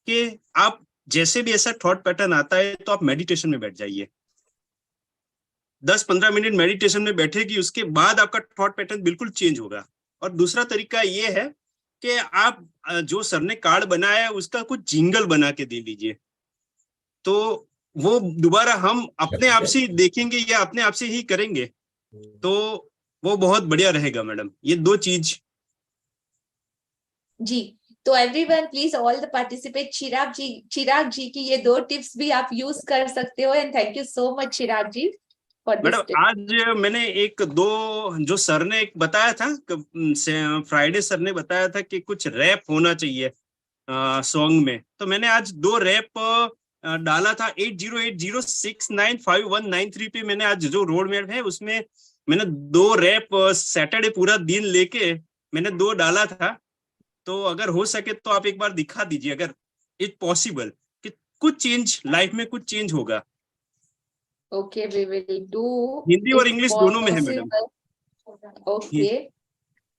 कि आप जैसे भी ऐसा थॉट पैटर्न आता है तो आप मेडिटेशन में बैठ जाइए, 10-15 मिनट मेडिटेशन में बैठेगी, उसके बाद आपका थॉट पैटर्न बिल्कुल चेंज होगा। और दूसरा तरीका ये है कि आप जो सर ने कार्ड बनाया है उसका कुछ जिंगल बना के दे लीजिए, तो वो दोबारा हम अपने आप से ही देखेंगे या अपने आप से ही करेंगे, तो वो बहुत बढ़िया रहेगा मैडम। ये 2 चीज। जी, तो everyone please all the participate, Chirag ji की ये 2 टिप्स भी आप यूज कर सकते हो। And thank you so much Chirag ji for this madam tip. आज मैंने 1-2 जो सर ने एक बताया था, फ्राइडे सर ने बताया था कि कुछ रैप होना चाहिए सॉन्ग में, तो मैंने आज 2 रैप डाला था। 8080695193 पे मैंने आज जो रोड मैप है उसमें मैंने 2 रैप सैटरडे पूरा दिन लेके मैंने 2 डाला था। तो अगर हो सके तो आप एक बार दिखा दीजिए, अगर इट पॉसिबल, कि कुछ चेंज लाइफ में कुछ चेंज होगा। Okay, we will do. Hindi और इंग्लिश दोनों में है मैडम। ओके,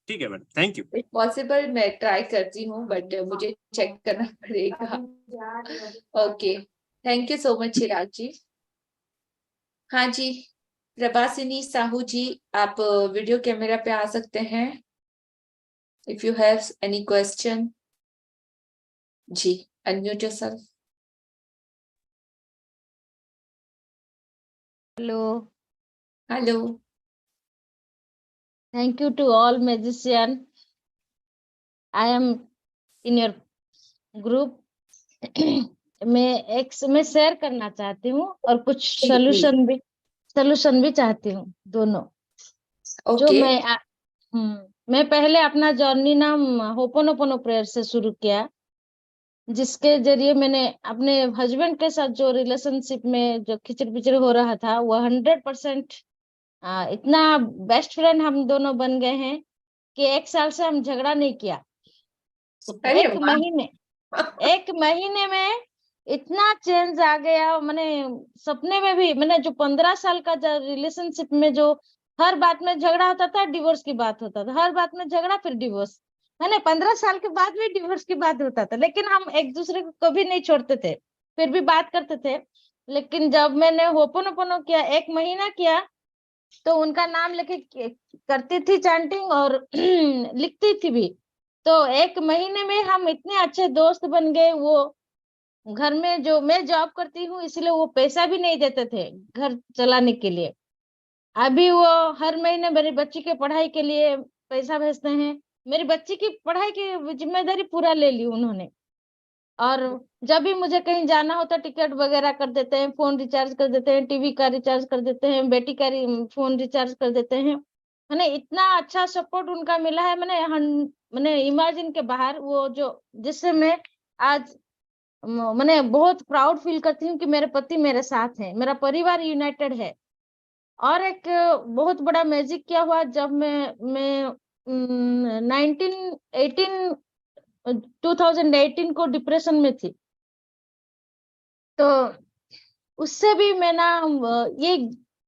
ठीक है madam, thank you. If possible मैं ट्राई करती हूँ, बट मुझे चेक करना पड़ेगा। Okay, thank you so much Chirag ji. हाँ जी, प्रभासिनी साहू जी, आप वीडियो कैमरा पे आ सकते हैं if you have any question. जी, unmute yourself. Hello, hello. thank you to all magician. I am in your group. मैं शेयर करना चाहती हूँ और कुछ सोल्यूशन भी चाहती हूँ, दोनों। जो ओके, मैं पहले अपना जर्नी नाम होपोनोपोनो प्रेयर से शुरू किया, जिसके जरिए मैंने अपने हस्बैंड के साथ जो रिलेशनशिप में जो खिचड़ पिचड़ हो रहा था वो 100% इतना बेस्ट फ्रेंड हम दोनों बन गए हैं कि 1 साल से हम झगड़ा नहीं किया। अरे एक महीने में इतना चेंज आ गया। मैंने सपने में भी, मैंने जो 15 साल का रिलेशनशिप में जो हर बात में झगड़ा होता था, डिवोर्स की बात होता था, हर बात में झगड़ा फिर डिवोर्स, मैंने 15 साल के बाद भी डिवोर्स की बात होता था, लेकिन हम एक दूसरे को कभी नहीं छोड़ते थे, फिर भी बात करते थे। लेकिन जब मैंने होपोनोपोनो किया, 1 महीना किया, तो उनका नाम लेके करती थी चैंटिंग और लिखती थी भी। तो 1 महीने में हम इतने अच्छे दोस्त बन गए। वो घर में, जो मैं जॉब करती हूँ इसलिए वो पैसा भी नहीं देते थे घर चलाने के लिए, अभी वो हर महीने मेरी बच्ची के पढ़ाई के लिए पैसा भेजते हैं। मेरी बच्ची की पढ़ाई की जिम्मेदारी पूरा ले ली उन्होंने। और जब भी मुझे कहीं जाना होता, टिकट वगैरह कर देते हैं, फोन रिचार्ज कर देते हैं, टीवी का रिचार्ज कर देते हैं, बेटी का फोन रिचार्ज कर देते हैं। मैंने इतना अच्छा सपोर्ट उनका मिला है, मैंने इमेजिन के बाहर, वो जो जिससे मैं आज मैंने बहुत प्राउड फील करती हूँ कि मेरे पति मेरे साथ हैं, मेरा परिवार यूनाइटेड है। और एक बहुत बड़ा मैजिक क्या हुआ, जब मैं 2018 को डिप्रेशन में थी, तो उससे भी मैं ना ये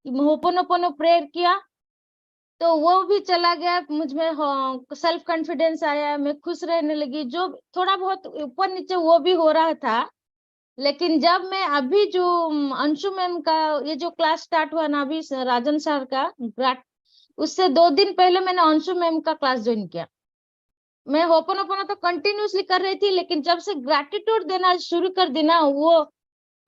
होपोनोपोनो प्रेयर किया, तो वो भी चला गया, मुझ में सेल्फ कॉन्फिडेंस आया, मैं खुश रहने लगी। जो थोड़ा बहुत ऊपर नीचे वो भी हो रहा था, लेकिन जब मैं अभी जो अंशु मैम का ये जो क्लास स्टार्ट हुआ ना अभी, राजन सर का, उससे 2 दिन पहले मैंने अंशु मैम का क्लास ज्वाइन किया। मैं होपोनोपोनो तो कंटिन्यूसली कर रही थी, लेकिन जब से ग्रेटिट्यूड देना शुरू कर दी ना, वो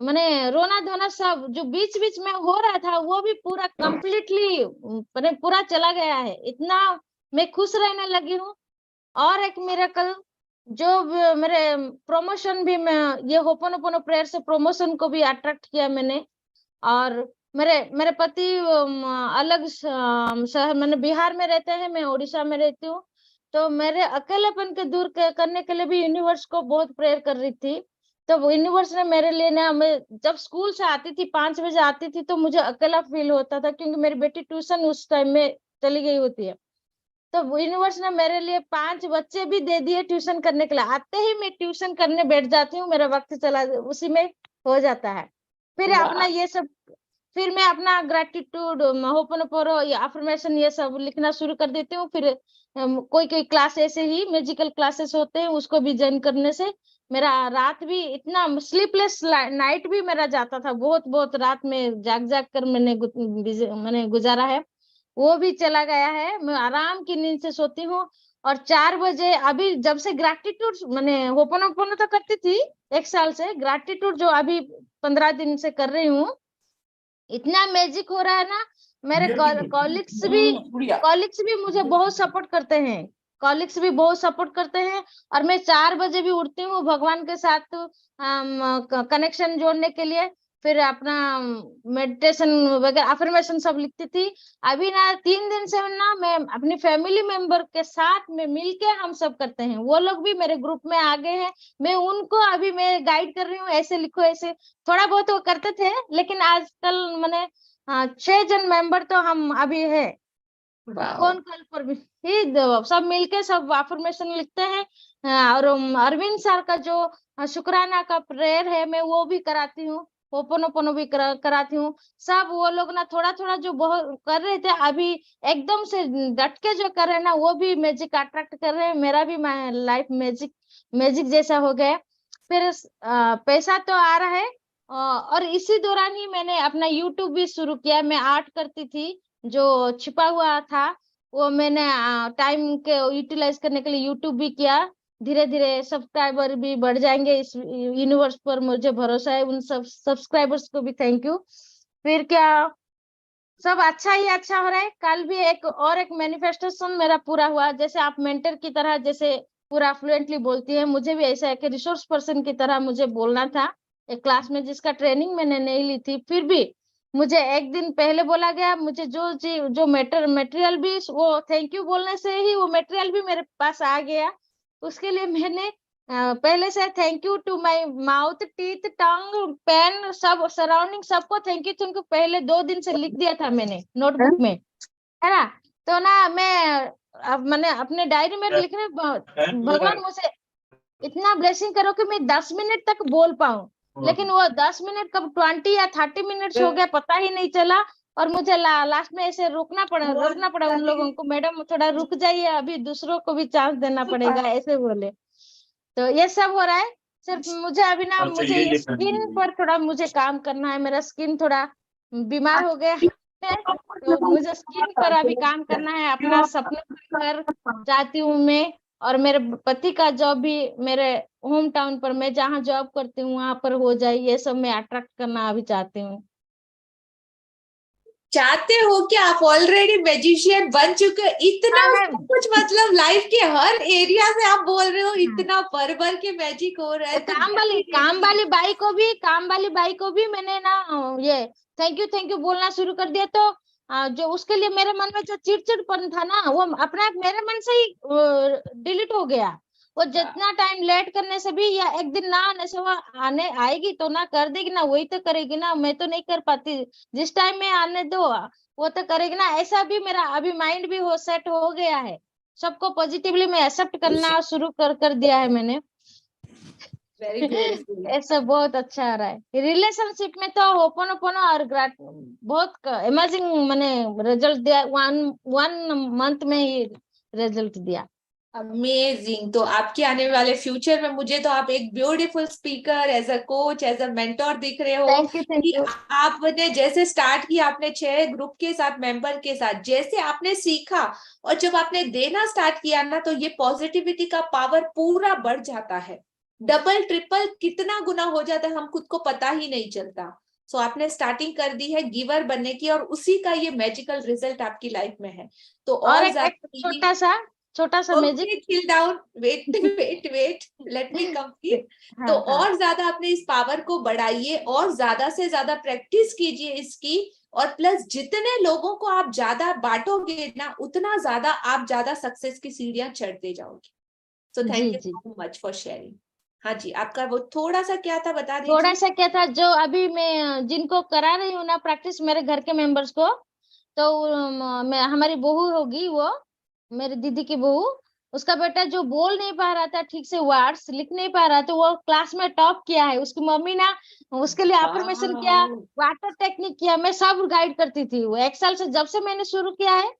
मैंने रोना धोना सब जो बीच बीच में हो रहा था वो भी पूरा कंप्लीटली मैंने पूरा चला गया है। इतना मैं खुश रहने लगी हूँ। और एक मिरेकल, जो मेरे प्रमोशन भी, मैं ये होपोनोपोनो प्रेयर से प्रमोशन को भी अट्रैक्ट किया मैंने। और मेरे पति अलग शहर, मैंने बिहार में रहते हैं, मैं उड़ीसा में रहती हूँ, तो मेरे अकेलेपन के दूर करने के लिए भी यूनिवर्स को बहुत प्रेयर कर रही थी। तो यूनिवर्स ने मेरे लिए ना, मैं जब स्कूल से आती थी 5 बजे आती थी, तो मुझे अकेला फील होता था, क्योंकि मेरी बेटी ट्यूशन उस टाइम में चली गई होती है। तो यूनिवर्स ने मेरे लिए 5 बच्चे भी दे दिए ट्यूशन करने के लिए। आते ही मैं ट्यूशन करने बैठ जाती हूँ, मेरा वक्त चला उसी में हो जाता है। फिर अपना ये सब, फिर मैं अपना ग्रेटिट्यूड, होपोनोपोनो या अफर्मेशन ये सब लिखना शुरू कर देती हूँ। फिर कोई क्लास ऐसे ही मैजिकल क्लासेस होते हैं, उसको भी ज्वाइन करने से मेरा रात भी इतना स्लीपलेस नाइट भी मेरा जाता था, बहुत बहुत रात में जाग जाग कर मैंने गुजारा है, वो भी चला गया है। मैं आराम की नींद से सोती हूँ। और 4 बजे अभी जब से ग्रैटिट्यूड मैंने होपोनोपोनो तो करती थी 1 साल से, ग्रैटिट्यूड जो अभी 15 दिन से कर रही हूँ, इतना मैजिक हो रहा है ना। मेरे कॉलिग्स भी मुझे बहुत सपोर्ट करते हैं, कॉलिग्स भी बहुत सपोर्ट करते हैं। और मैं 4 बजे भी उठती हूँ भगवान के साथ कनेक्शन जोड़ने के लिए, फिर अपना मेडिटेशन वगैरह अफर्मेशन सब लिखती थी। अभी ना 3 दिन से ना मैं अपनी फैमिली मेंबर के साथ में मिलके हम सब करते हैं, वो लोग भी मेरे ग्रुप में आ गए हैं, मैं उनको अभी मैं गाइड कर रही हूँ, ऐसे लिखो ऐसे। थोड़ा बहुत वो करते थे, लेकिन आजकल मैंने 6 जन मेंबर तो हम अभी है फोन कॉल पर भी ही सब मिलके सब अफर्मेशन लिखते हैं। और अरविंद सर का जो शुक्राना का प्रेयर है मैं वो भी कराती हूँ, होपोनोपोनो भी कराती हूँ। सब वो लोग ना थोड़ा थोड़ा जो बहुत कर रहे थे, अभी एकदम से डट के जो कर रहे हैं ना, वो भी मैजिक अट्रैक्ट कर रहे हैं। मेरा भी लाइफ मैजिक जैसा हो गया। फिर पैसा तो आ रहा है। और इसी दौरान ही मैंने अपना यूट्यूब भी शुरू किया। मैं आर्ट करती थी, जो छिपा हुआ था वो मैंने टाइम के यूटिलाइज करने के लिए यूट्यूब भी किया। धीरे धीरे सब्सक्राइबर भी बढ़ जाएंगे, इस यूनिवर्स पर मुझे भरोसा है। उन सब सब्सक्राइबर्स को भी थैंक यू। फिर क्या, सब अच्छा ही अच्छा हो रहा है। कल भी एक मैनिफेस्टेशन मेरा पूरा हुआ। जैसे आप मेंटर की तरह जैसे पूरा फ्लुएंटली बोलती है, मुझे भी ऐसा है कि रिसोर्स पर्सन की तरह मुझे बोलना था एक क्लास में, जिसका ट्रेनिंग मैंने नहीं ली थी। फिर भी मुझे 1 दिन पहले बोला गया, मुझे जो मटेरियल भी वो थैंक यू बोलने से ही वो मटेरियल भी मेरे पास आ गया। उसके लिए मैंने पहले से thank you to my mouth, teeth, tongue, pen, सब सराउंडिंग सबको थैंक यू पहले 2 दिन से लिख दिया था मैंने नोटबुक में, है ना। तो ना मैंने अपने डायरी में लिखने, भगवान मुझे इतना ब्लेसिंग करो कि मैं 10 मिनट तक बोल पाऊं। लेकिन वो 10 मिनट कब 20 या 30 मिनट्स हो गया पता ही नहीं चला। और मुझे लास्ट में ऐसे रोकना पड़ा उन लोगों को, मैडम थोड़ा रुक जाइए, अभी दूसरों को भी चांस देना पड़ेगा, ऐसे बोले। तो ये सब हो रहा है। सिर्फ मुझे अभी ना मुझे ये स्किन पर थोड़ा मुझे काम करना है। मेरा स्किन थोड़ा बीमार हो गया है, तो मुझे स्किन पर अभी काम करना है। अपना सपना घर चाहती हूँ मैं। और मेरे पति का जॉब भी मेरे होम टाउन पर, मैं जहाँ जॉब करती हूँ वहां पर हो जाए, ये सब मैं अट्रैक्ट करना अभी चाहती हूँ। चाहते हो कि आप ऑलरेडी मैजिशियन बन चुके हो? इतना सब कुछ, मतलब लाइफ के हर एरिया से आप बोल रहे हो, इतना भर के मैजिक हो रहा है। तो काम वाली बाई को भी मैंने ना ये थैंक यू बोलना शुरू कर दिया। तो जो उसके लिए मेरे मन में जो चिड़चिड़पन था ना, वो अपने आप मेरे मन से ही डिलीट हो गया। वो जितना टाइम लेट करने से भी, या एक दिन ना आने से, वो आने आएगी तो ना कर देगी ना, वही तो करेगी ना, मैं तो नहीं कर पाती। जिस टाइम में आने दो वो तो करेगी ना। ऐसा भी मेरा अभी माइंड भी सेट हो गया है। सबको पॉजिटिवली मैं एक्सेप्ट करना शुरू कर दिया है मैंने। Very beautiful. ऐसा बहुत अच्छा आ रहा है। रिलेशनशिप में तो होपोनोपोनो और बहुत अमेजिंग मैंने रिजल्ट दिया। 1 मंथ में ही रिजल्ट दिया। अमेजिंग। तो आपके आने वाले फ्यूचर में मुझे तो आप एक beautiful speaker, as a coach, as a mentor दिख रहे हो। Thank you. आपने जैसे स्टार्ट किया, आपने 6 ग्रुप के साथ, मेंबर के साथ, जैसे आपने सीखा और जब आपने देना स्टार्ट किया ना, तो ये पॉजिटिविटी का पावर पूरा बढ़ जाता है। डबल ट्रिपल कितना गुना हो जाता है, हम खुद को पता ही नहीं चलता। सो आपने स्टार्टिंग कर दी है गिवर बनने की, और उसी का ये मैजिकल रिजल्ट आपकी लाइफ में है। तो और एक छोटा सा magic. Chill down, wait let me complete. तो और ज्यादा अपने इस पावर को बढ़ाइए और ज्यादा से ज्यादा प्रैक्टिस कीजिए इसकी। और प्लस जितने लोगों को आप ज्यादा बांटोगे ना, उतना ज्यादा आप ज्यादा सक्सेस की सीढ़ियां चढ़ते जाओगे। सो thank you so much for sharing. हाँ जी, आपका वो थोड़ा सा क्या था बता दीजिए। थोड़ा सा क्या था, जो अभी मैं जिनको करा रही हूँ ना प्रैक्टिस, मेरे घर के मेंबर्स को, तो मैं हमारी बहू होगी, वो मेरी दीदी की बहू, उसका बेटा जो बोल नहीं पा रहा था ठीक से, वर्ड्स लिख नहीं पा रहा, तो वो क्लास में टॉप किया है। उसकी मम्मी ना उसके लिए अफर्मेशन किया, वाटर टेक्निक किया, मैं सब गाइड करती थी। वो 1 साल से जब से मैंने शुरू किया है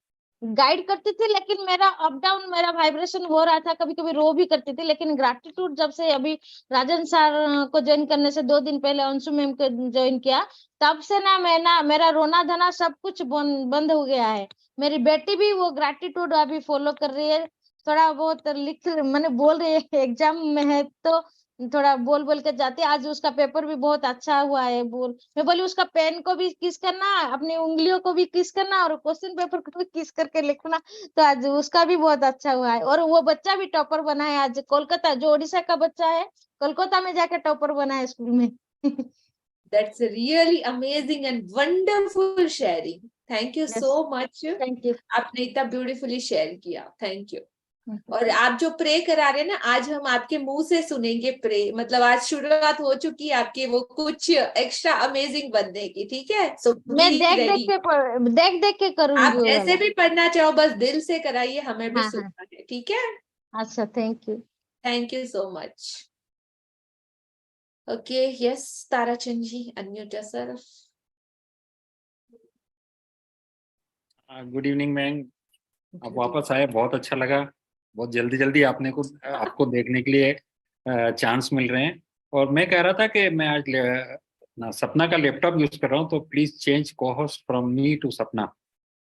गाइड करती थी, लेकिन मेरा अप डाउन, मेरा वाइब्रेशन हो रहा था, कभी कभी रो भी करती थी। लेकिन ग्रैटिट्यूड जब से अभी राजन सर को ज्वाइन करने से 2 दिन पहले अंशु मैम को ज्वाइन किया, तब से ना मेरा रोना धना सब कुछ बंद हो गया है। मेरी बेटी भी वो ग्रैटिट्यूड अभी फॉलो कर रही है, थोड़ा बहुत लिख मैंने बोल रही है, एग्जाम में है तो थोड़ा बोल बोल के जाती है। आज उसका पेपर भी बहुत अच्छा हुआ है। मैं बोली उसका पेन को भी किस करना, अपनी उंगलियों को भी किस करना, और क्वेश्चन पेपर को भी किस करके लिखना। तो आज उसका भी बहुत अच्छा हुआ है, और वो बच्चा भी टॉपर बना है आज। कोलकाता, जो उड़ीसा का बच्चा है, कोलकाता में जाके टॉपर बना है स्कूल में। That's a really amazing and wonderful sharing. Thank you Yes. so much. Thank you. आपने इतना ब्यूटीफुली शेयर किया, थैंक यू। और आप जो प्रे करा रहे हैं ना, आज हम आपके मुंह से सुनेंगे प्रे, मतलब आज शुरुआत हो चुकी है आपके वो कुछ एक्स्ट्रा अमेजिंग बनने की, ठीक है? सो मैं देख देख के करूंगी आप वो जैसे वाला। भी पढ़ना चाहो बस दिल से कराइए, हमें भी हाँ, हाँ। सुनना है, ठीक है? अच्छा, thank you. Thank you so much. Okay, yes Tarachand ji, unmute yourself. Good evening ma'am, आप वापस आए, बहुत अच्छा लगा। बहुत जल्दी जल्दी आपको देखने के लिए चांस मिल रहे हैं। और मैं कह रहा था कि मैं आज सपना का लैपटॉप यूज कर रहा हूँ, तो प्लीज चेंज को होस्ट फ्रॉम मी टू सपना,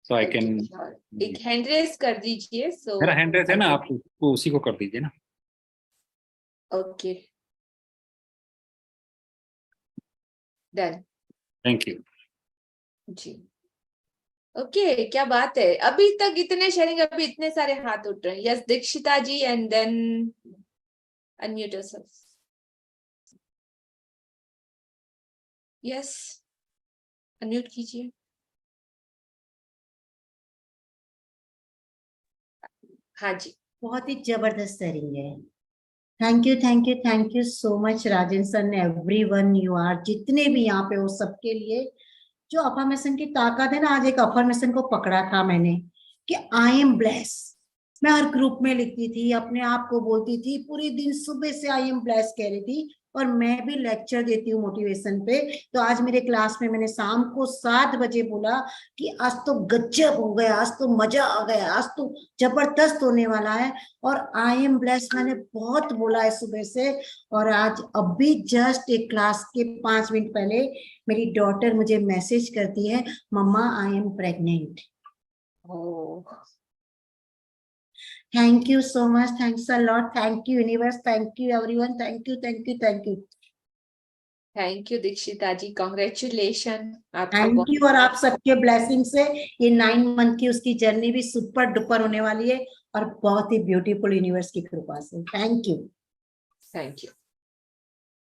सो आई कैन। एक हैंड रेस कर दीजिए। सो मेरा हैंड रेस है ना, आप उसको उसी को कर दीजिए ना। Okay, done. Thank you ji, okay, क्या बात है, अभी तक इतने शेयरिंग, अभी इतने सारे हाथ उठ रहे हैं। Yes Dikshita ji, and then unmute yourself. Yes, unmute कीजिए। हाँ जी, बहुत ही जबरदस्त शेयरिंग है। Thank you so much Rajan sir ने, एवरीवन यू आर, जितने भी यहाँ पे हो सबके लिए। जो अफर्मेशन की ताकत है ना, आज एक अफर्मेशन को पकड़ा था मैंने कि आई एम ब्लेस। मैं हर ग्रुप में लिखती थी, अपने आप को बोलती थी, पूरे दिन सुबह से आई एम ब्लेस कह रही थी। और मैं भी लेक्चर देती हूँ मोटिवेशन पे, तो आज मेरे क्लास में मैंने शाम को 7 बजे बोला कि आज तो गजब हो गया, आज तो मजा आ गया, आज तो जबरदस्त होने वाला है। और आई एम ब्लेस मैंने बहुत बोला है सुबह से। और आज अभी जस्ट एक क्लास के 5 मिनट पहले मेरी डॉटर मुझे मैसेज करती है, मम्मा I am pregnant. Thank you so much, thanks a lot, thank you universe, thank you everyone, thank you thank you thank you. Thank you Dikshita ji, congratulation आपको। थैंक यू, और आप सबके ब्लेसिंग से ये 9 मंथ की उसकी जर्नी भी सुपर डुपर होने वाली है, और बहुत ही ब्यूटीफुल यूनिवर्स की कृपा से। Thank you. Thank you.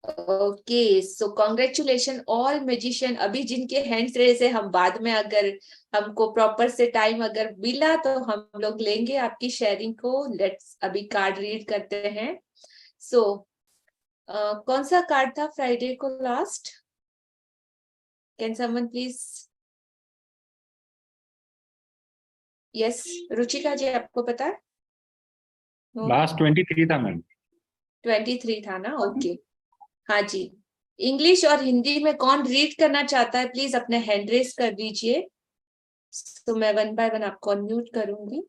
Okay, so congratulation all musician. अभी जिनके हैंड्स रेज है, हम बाद में अगर हमको प्रॉपर से टाइम अगर मिला तो हम लोग लेंगे आपकी शेयरिंग को। लेट्स अभी कार्ड रीड करते हैं। सो कौन सा कार्ड था फ्राइडे को last? Can someone please? Yes Ruchika ji, आपको पता है? लास्ट 23 था मैम। 23 था ना, ओके। हाँ जी, इंग्लिश और हिंदी में कौन रीड करना चाहता है, प्लीज अपने हैंड रेस कर दीजिए। तो मैं 1 बाय 1 आपको अनम्यूट करूंगी।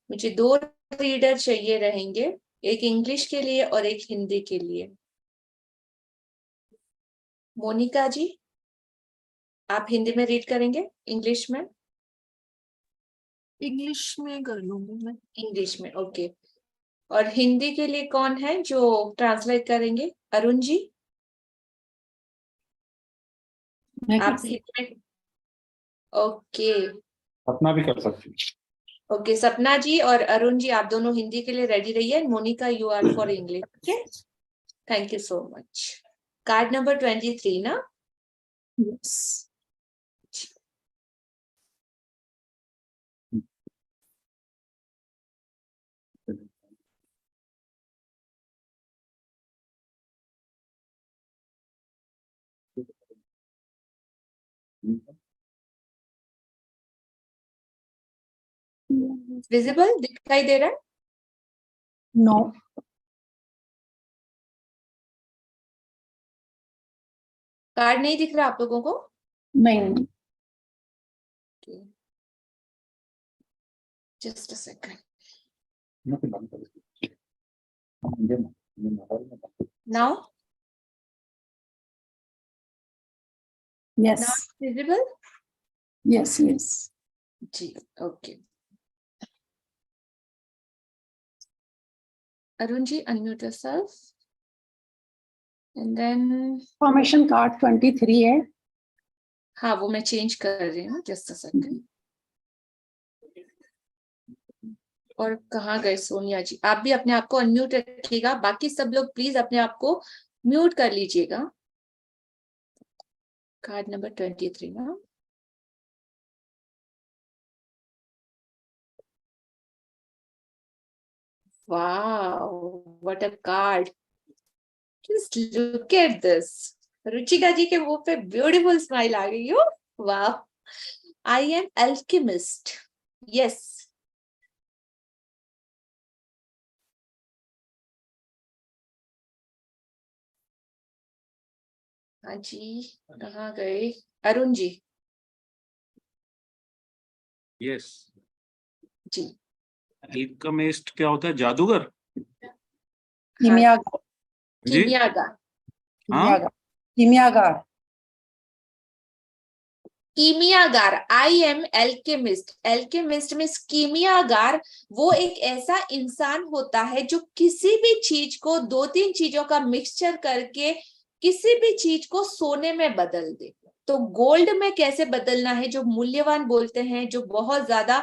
मुझे 2 रीडर चाहिए रहेंगे, एक इंग्लिश के लिए और एक हिंदी के लिए। मोनिका जी, आप हिंदी में रीड करेंगे, इंग्लिश में? इंग्लिश में कर लूंगी मैं। इंग्लिश में, ओके। और हिंदी के लिए कौन है जो ट्रांसलेट करेंगे? अरुण जी, आप ओके। सपना भी कर सकती हूँ। ओके, सपना जी और अरुण जी, आप दोनों हिंदी के लिए रेडी रहिए। Monika, you are for English. Okay, thank you so much. Card number 23 ना? यस। विजिबल दिखाई दे रहा है? नो। कार्ड नहीं दिख रहा आप लोगों को? नहीं। Just a second. Now? Yes. Now visible? Yes, yes. Ji, okay. Arun ji, unmute yourself. And then Formation card 23 है. हाँ, वो मैं चेंज कर रही हूँ. Just a second. और कहाँ गए सोनिया जी? आप भी अपने आप को अनम्यूट रखिएगा. बाकी सब लोग प्लीज अपने आप को म्यूट कर लीजिएगा. कार्ड नंबर 23 ना. Wow, what a card. Just look at this. Ruchika जी के मुंह पे ब्यूटीफुल स्माइल आ गई हो. वाह. I am alchemist. Yes. हाँ जी, कहाँ गए? अरुण जी. यस. जी. एल्केमिस्ट क्या होता है? जादूगर? कीमियागर. जी? कीमियागर. कीमियागर. कीमियागर. कीमियागार. I am alchemist. Alchemist means कीमियागार. वो एक ऐसा इंसान होता है जो किसी भी चीज को 2-3 चीजों का मिक्सचर करके किसी भी चीज को सोने में बदल दे. तो गोल्ड में कैसे बदलना है, जो मूल्यवान बोलते हैं, जो बहुत ज्यादा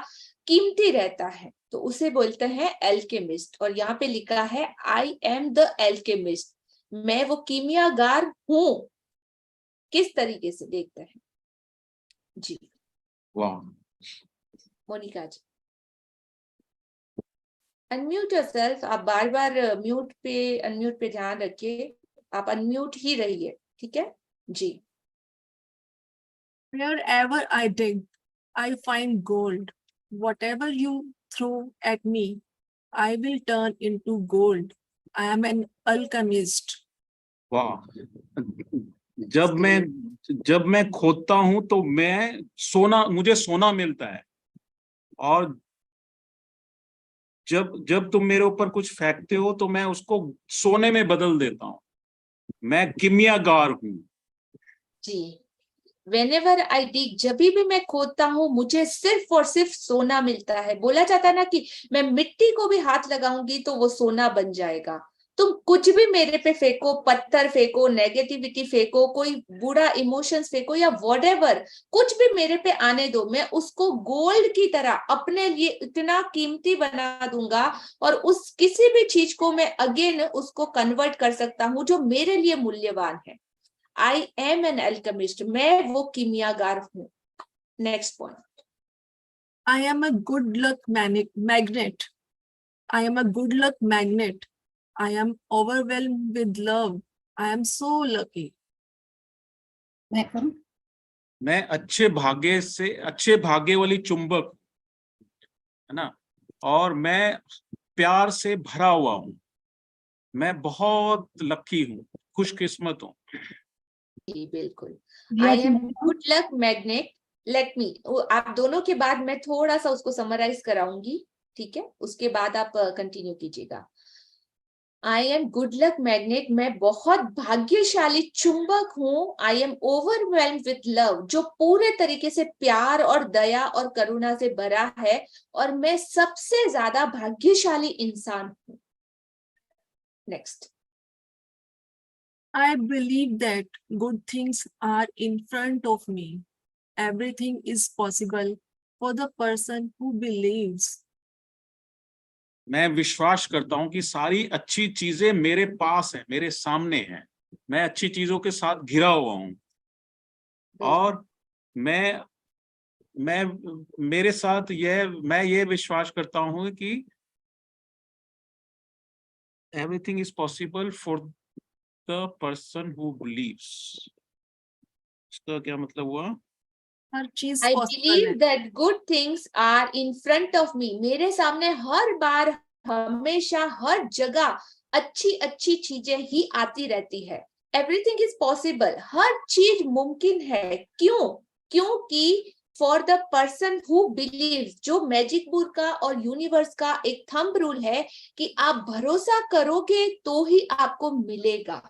कीमती रहता है, तो उसे बोलते हैं एल्केमिस्ट. और यहाँ पे लिखा है आई एम द एल्केमिस्ट. मैं वो कीमियागार हूं. किस तरीके से देखते हैं जी. वाह. मोनिका जी, अनम्यूट योरसेल्फ. आप बार बार म्यूट पे अनम्यूट पे ध्यान रखिए. आप अनम्यूट ही रहिए, ठीक है जी. Wherever I dig, I find gold. Whatever you throw at me, I will turn into gold. I am an alchemist. वाह. जब मैं खोदता हूं तो मुझे सोना मिलता है. और जब तुम मेरे ऊपर कुछ फेंकते हो तो मैं उसको सोने में बदल देता हूं. मैं कीमियागार हूं जी. Whenever I dig, जब भी मैं खोदता हूँ मुझे सिर्फ और सिर्फ सोना मिलता है. बोला जाता है ना कि मैं मिट्टी को भी हाथ लगाऊंगी तो वो सोना बन जाएगा. तुम कुछ भी मेरे पे फेंको, पत्थर फेंको, नेगेटिविटी फेंको, कोई बुरा इमोशंस फेंको या व्हाटएवर, कुछ भी मेरे पे आने दो, मैं उसको गोल्ड की तरह अपने लिए इतना कीमती बना दूंगा. और उस किसी भी चीज को मैं अगेन उसको कन्वर्ट कर सकता हूँ जो मेरे लिए मूल्यवान है. I am an alchemist. मैं वो कीमियागार हूँ. Next point. I am a good luck magnet. I am a good luck magnet. I am overwhelmed with love. I am so lucky. मैं अच्छे भाग्य वाली चुंबक है ना. और मैं प्यार से भरा हुआ हूँ. मैं बहुत लकी हूँ, खुशकिस्मत हूँ. बिल्कुल. I am good luck magnet. Let me. आप दोनों के बाद मैं थोड़ा सा उसको समराइज कराऊंगी, ठीक है. उसके बाद आप कंटिन्यू कीजिएगा. I am good luck magnet. मैं बहुत भाग्यशाली चुंबक हूँ. I am overwhelmed with love. जो पूरे तरीके से प्यार और दया और करुणा से भरा है. और मैं सबसे ज्यादा भाग्यशाली इंसान हूँ. Next. I believe that good things are in front of me. Everything is possible for the person who believes. मैं विश्वास करता हूं कि सारी अच्छी चीजें मेरे पास हैं, मेरे सामने हैं. मैं अच्छी चीजों के साथ घिरा हुआ हूं. और मैं मेरे साथ मैं ये विश्वास करता हूं कि everything is possible for the person who believes. इसका क्या मतलब हुआ? हर चीज I believe that good things are in front of me. मेरे सामने हर बार, हमेशा, हर जगह अच्छी अच्छी चीजें ही आती रहती है. Everything is possible. हर चीज मुमकिन है. क्यों? क्योंकि for the person who believes, जो मैजिक बुक का और यूनिवर्स का एक थंब रूल है कि आप भरोसा करोगे तो ही आपको मिलेगा।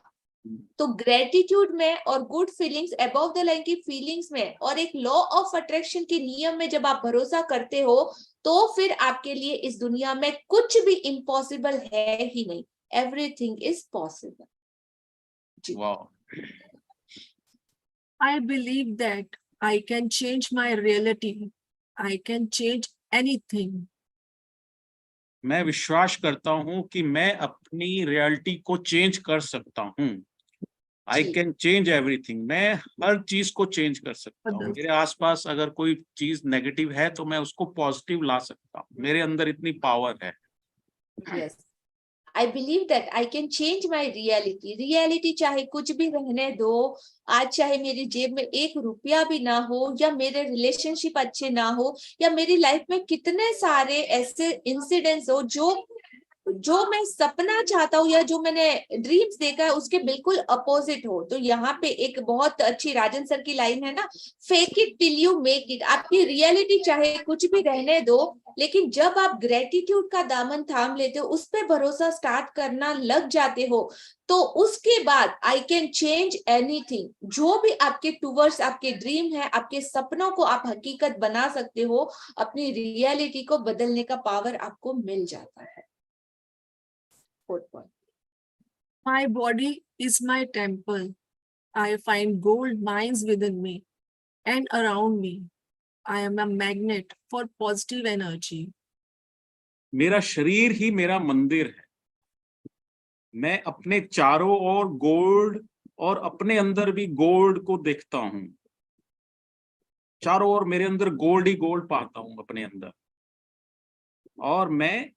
तो ग्रेटिट्यूड में और good feelings, above the line की फीलिंग्स में और एक लॉ ऑफ अट्रैक्शन के नियम में जब आप भरोसा करते हो तो फिर आपके लिए इस दुनिया में कुछ भी इम्पॉसिबल है ही नहीं। Everything is possible. वाह, I believe that I can change my reality. I can change anything. मैं विश्वास करता हूं कि मैं अपनी रियलिटी को चेंज कर सकता हूं। आई जी। कैन चेंज एवरीथिंग, मैं हर चीज को चेंज कर सकता हूँ। मेरे आसपास अगर कोई चीज नेगेटिव है तो मैं उसको पॉजिटिव ला सकता हूँ। मेरे अंदर इतनी पावर है। Yes. I believe that I can change my reality. Reality चाहे कुछ भी रहने दो, आज चाहे मेरी जेब में 1 रुपया भी ना हो, या मेरे रिलेशनशिप अच्छे ना हो, या मेरी लाइफ में कितने सारे ऐसे इंसिडेंट्स हो जो मैं सपना चाहता हूँ या जो मैंने ड्रीम्स देखा है उसके बिल्कुल अपोजिट हो। तो यहाँ पे एक बहुत अच्छी राजन सर की लाइन है ना, fake it till you make it. आपकी रियलिटी चाहे कुछ भी रहने दो, लेकिन जब आप ग्रेटिट्यूड का दामन थाम लेते हो, उस पे भरोसा स्टार्ट करना लग जाते हो, तो उसके बाद आई कैन चेंज एनीथिंग। जो भी आपके टूवर्ड्स आपके ड्रीम है, आपके सपनों को आप हकीकत बना सकते हो। अपनी रियलिटी को बदलने का पावर आपको मिल जाता है। My body is my temple. I find gold mines within me and around me. I am a magnet for positive energy. मेरा शरीर ही मेरा मंदिर है। मैं अपने चारों ओर गोल्ड और अपने अंदर भी गोल्ड को देखता हूँ। चारों ओर मेरे अंदर गोल्ड ही गोल्ड पाता हूँ अपने अंदर, और मैं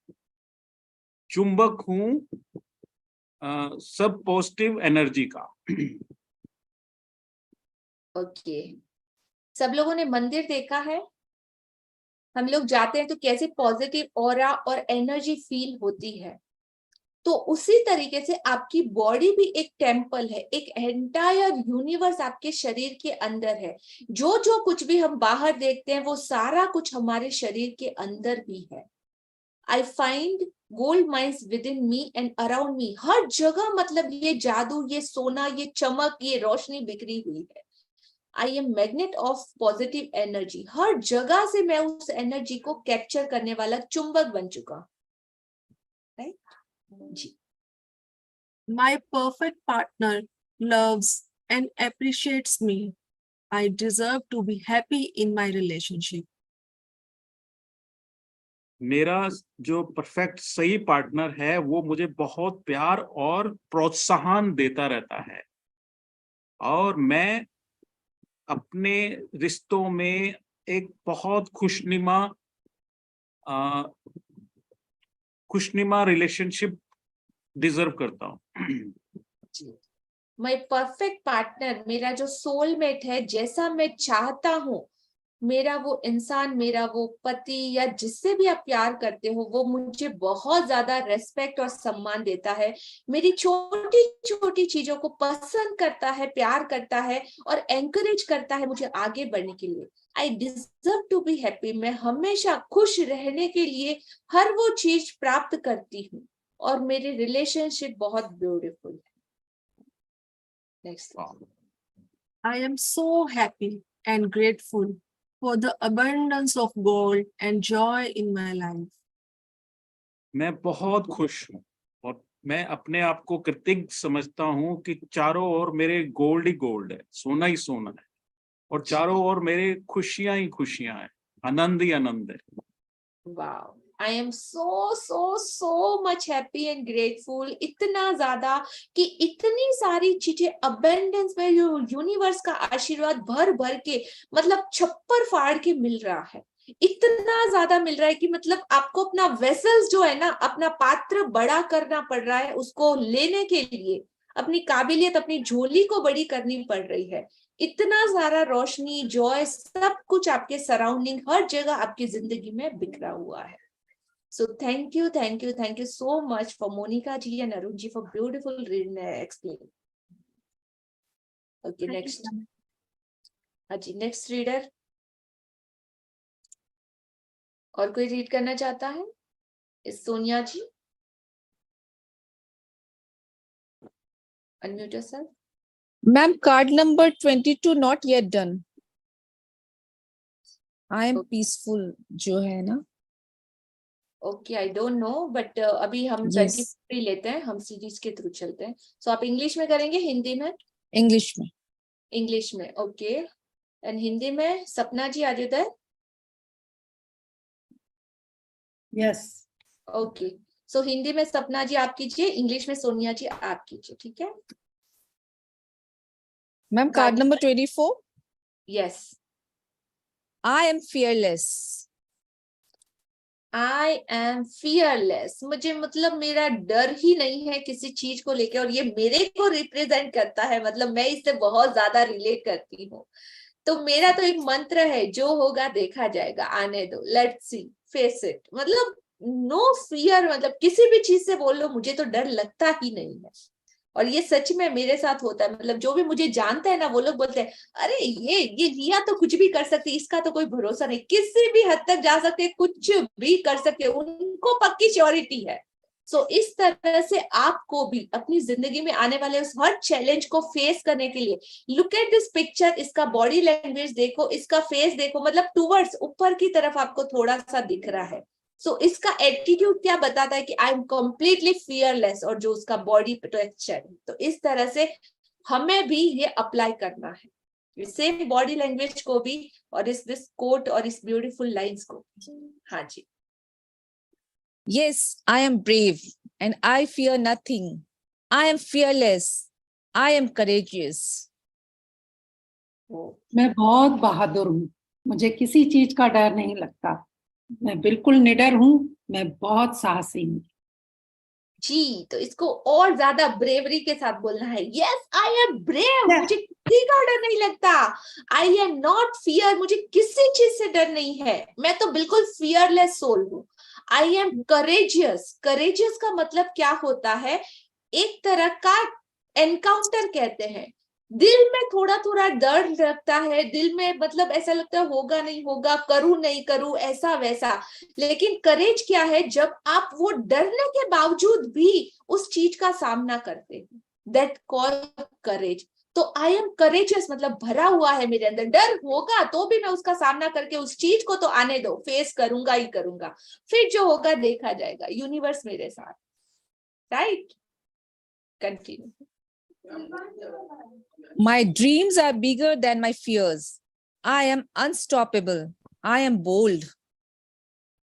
चुंबक हूँ सब पॉजिटिव एनर्जी का। ओके, सब लोगों ने मंदिर देखा है? हम लोग जाते हैं तो कैसे पॉजिटिव ऑरा और एनर्जी फील होती है। तो उसी तरीके से आपकी बॉडी भी एक टेम्पल है, एक एंटायर यूनिवर्स आपके शरीर के अंदर है। जो जो कुछ भी हम बाहर देखते हैं वो सारा कुछ हमारे शरीर के अंदर भी है। I find gold mines within me and around me. हर जगह मतलब ये जादू, ये सोना, ये चमक, ये रोशनी बिखरी हुई है। I am magnet of positive energy. हर जगह से मैं उस एनर्जी को कैप्चर करने वाला चुंबक बन चुका। Right ji. My perfect partner loves and appreciates me. I deserve to be happy in my relationship. मेरा जो परफेक्ट सही पार्टनर है वो मुझे बहुत प्यार और प्रोत्साहन देता रहता है, और मैं अपने रिश्तों में एक बहुत खुशनुमा रिलेशनशिप डिजर्व करता हूँ। माय परफेक्ट पार्टनर, मेरा जो सोलमेट है, जैसा मैं चाहता हूँ, मेरा वो इंसान, मेरा वो पति या जिससे भी आप प्यार करते हो, वो मुझे बहुत ज्यादा रेस्पेक्ट और सम्मान देता है। मेरी छोटी छोटी चीजों को पसंद करता है, प्यार करता है और एनकरेज करता है मुझे आगे बढ़ने के लिए। I deserve to be happy. मैं हमेशा खुश रहने के लिए हर वो चीज प्राप्त करती हूँ, और मेरे रिलेशनशिप बहुत ब्यूटीफुल है। Next. I am so happy and grateful for the abundance of gold and joy in my life. मैं बहुत खुश हूँ और मैं अपने आप को कृतज्ञ समझता हूँ कि चारों ओर मेरे गोल्ड ही गोल्ड है, सोना ही सोना है, और चारों ओर मेरे खुशियां ही खुशियां हैं, आनंद ही आनंद है। Wow, I am so much happy and grateful. इतना ज्यादा कि इतनी सारी चीजें अबेंडेंस में यूनिवर्स का आशीर्वाद भर भर के, मतलब छप्पर फाड़ के मिल रहा है। इतना ज्यादा मिल रहा है कि मतलब आपको अपना वेसल्स जो है ना, अपना पात्र बड़ा करना पड़ रहा है। उसको लेने के लिए अपनी काबिलियत, अपनी झोली को बड़ी करनी पड़ रही है। इतना सारा रोशनी, जॉय, सब कुछ आपके सराउंडिंग, हर जगह आपकी जिंदगी में बिखरा हुआ है। So thank you so much for Monica ji and Arun ji for beautiful explaining. Okay, next. Haji, next reader. और कोई रीड करना चाहता है? Sonia ji, unmute yourself. Ma'am, card number 22 not yet done. I am peaceful जो है ना. Okay, I don't know, but अभी हम Yes. 23 लेते हैं, हम सीरीज के थ्रू चलते हैं। सो आप इंग्लिश में करेंगे, हिंदी में? English में. इंग्लिश में, ओके। एंड हिंदी में सपना जी आज उधर? Yes. ओके, सो हिंदी में सपना जी आप कीजिए, इंग्लिश में सोनिया जी आप कीजिए, ठीक है? Ma'am, card number 24. Yes. I am fearless. I am fearless, मुझे मतलब मेरा डर ही नहीं है किसी चीज को लेके, और ये मेरे को रिप्रेजेंट करता है, मतलब मैं इससे बहुत ज्यादा रिलेट करती हूँ। तो मेरा तो एक मंत्र है, जो होगा देखा जाएगा, आने दो, लेट्स सी, फेस इट, मतलब नो फियर, मतलब किसी भी चीज से बोल लो, मुझे तो डर लगता ही नहीं है। और ये सच में मेरे साथ होता है, मतलब जो भी मुझे जानता है ना, वो लोग बोलते हैं अरे ये रिया तो कुछ भी कर सकती है, इसका तो कोई भरोसा नहीं, किसी भी हद तक जा सकते हैं, कुछ भी कर सकते हैं, उनको पक्की श्योरिटी है। सो इस तरह से आपको भी अपनी जिंदगी में आने वाले उस हर चैलेंज को फेस करने के लिए, लुक एट दिस पिक्चर, इसका बॉडी लैंग्वेज देखो, इसका फेस देखो, मतलब टूवर्ड्स ऊपर की तरफ आपको थोड़ा सा दिख रहा है। सो इसका एटीट्यूड क्या बताता है कि आई एम कंप्लीटली फियरलेस, और जो उसका बॉडी प्रोटेक्शन, तो इस तरह से हमें भी ये अप्लाई करना है, सेम बॉडी लैंग्वेज को भी, और इस दिस कोट और इस ब्यूटीफुल लाइंस को। हाँ जी। Yes, I am brave and I fear nothing. I am fearless. I am courageous. मैं बहुत बहादुर हूँ, मुझे किसी चीज का डर नहीं लगता, मैं बिल्कुल निडर हूँ, मैं बहुत साहसी हूँ। जी, तो इसको और ज्यादा ब्रेवरी के साथ बोलना है, यस आई एम ब्रेव, मुझे किसी का डर नहीं लगता, आई एम नॉट फियर, मुझे किसी चीज से डर नहीं है, मैं तो बिल्कुल फियरलेस सोल हूँ। आई एम करेजियस, करेजियस का मतलब क्या होता है, एक तरह का एनकाउंटर कहते हैं, दिल में थोड़ा थोड़ा डर लगता है, दिल में मतलब ऐसा लगता है होगा नहीं होगा, करूं नहीं करूं, ऐसा वैसा, लेकिन करेज क्या है, जब आप वो डरने के बावजूद भी उस चीज का सामना करते हैं, दैट कॉल करेज। तो आई एम करेजियस मतलब भरा हुआ है मेरे अंदर, डर होगा तो भी मैं उसका सामना करके उस चीज को तो आने दो, फेस करूंगा ही करूंगा, फिर जो होगा देखा जाएगा, यूनिवर्स मेरे साथ, right? Continue. My dreams are bigger than my fears. I am unstoppable. I am bold.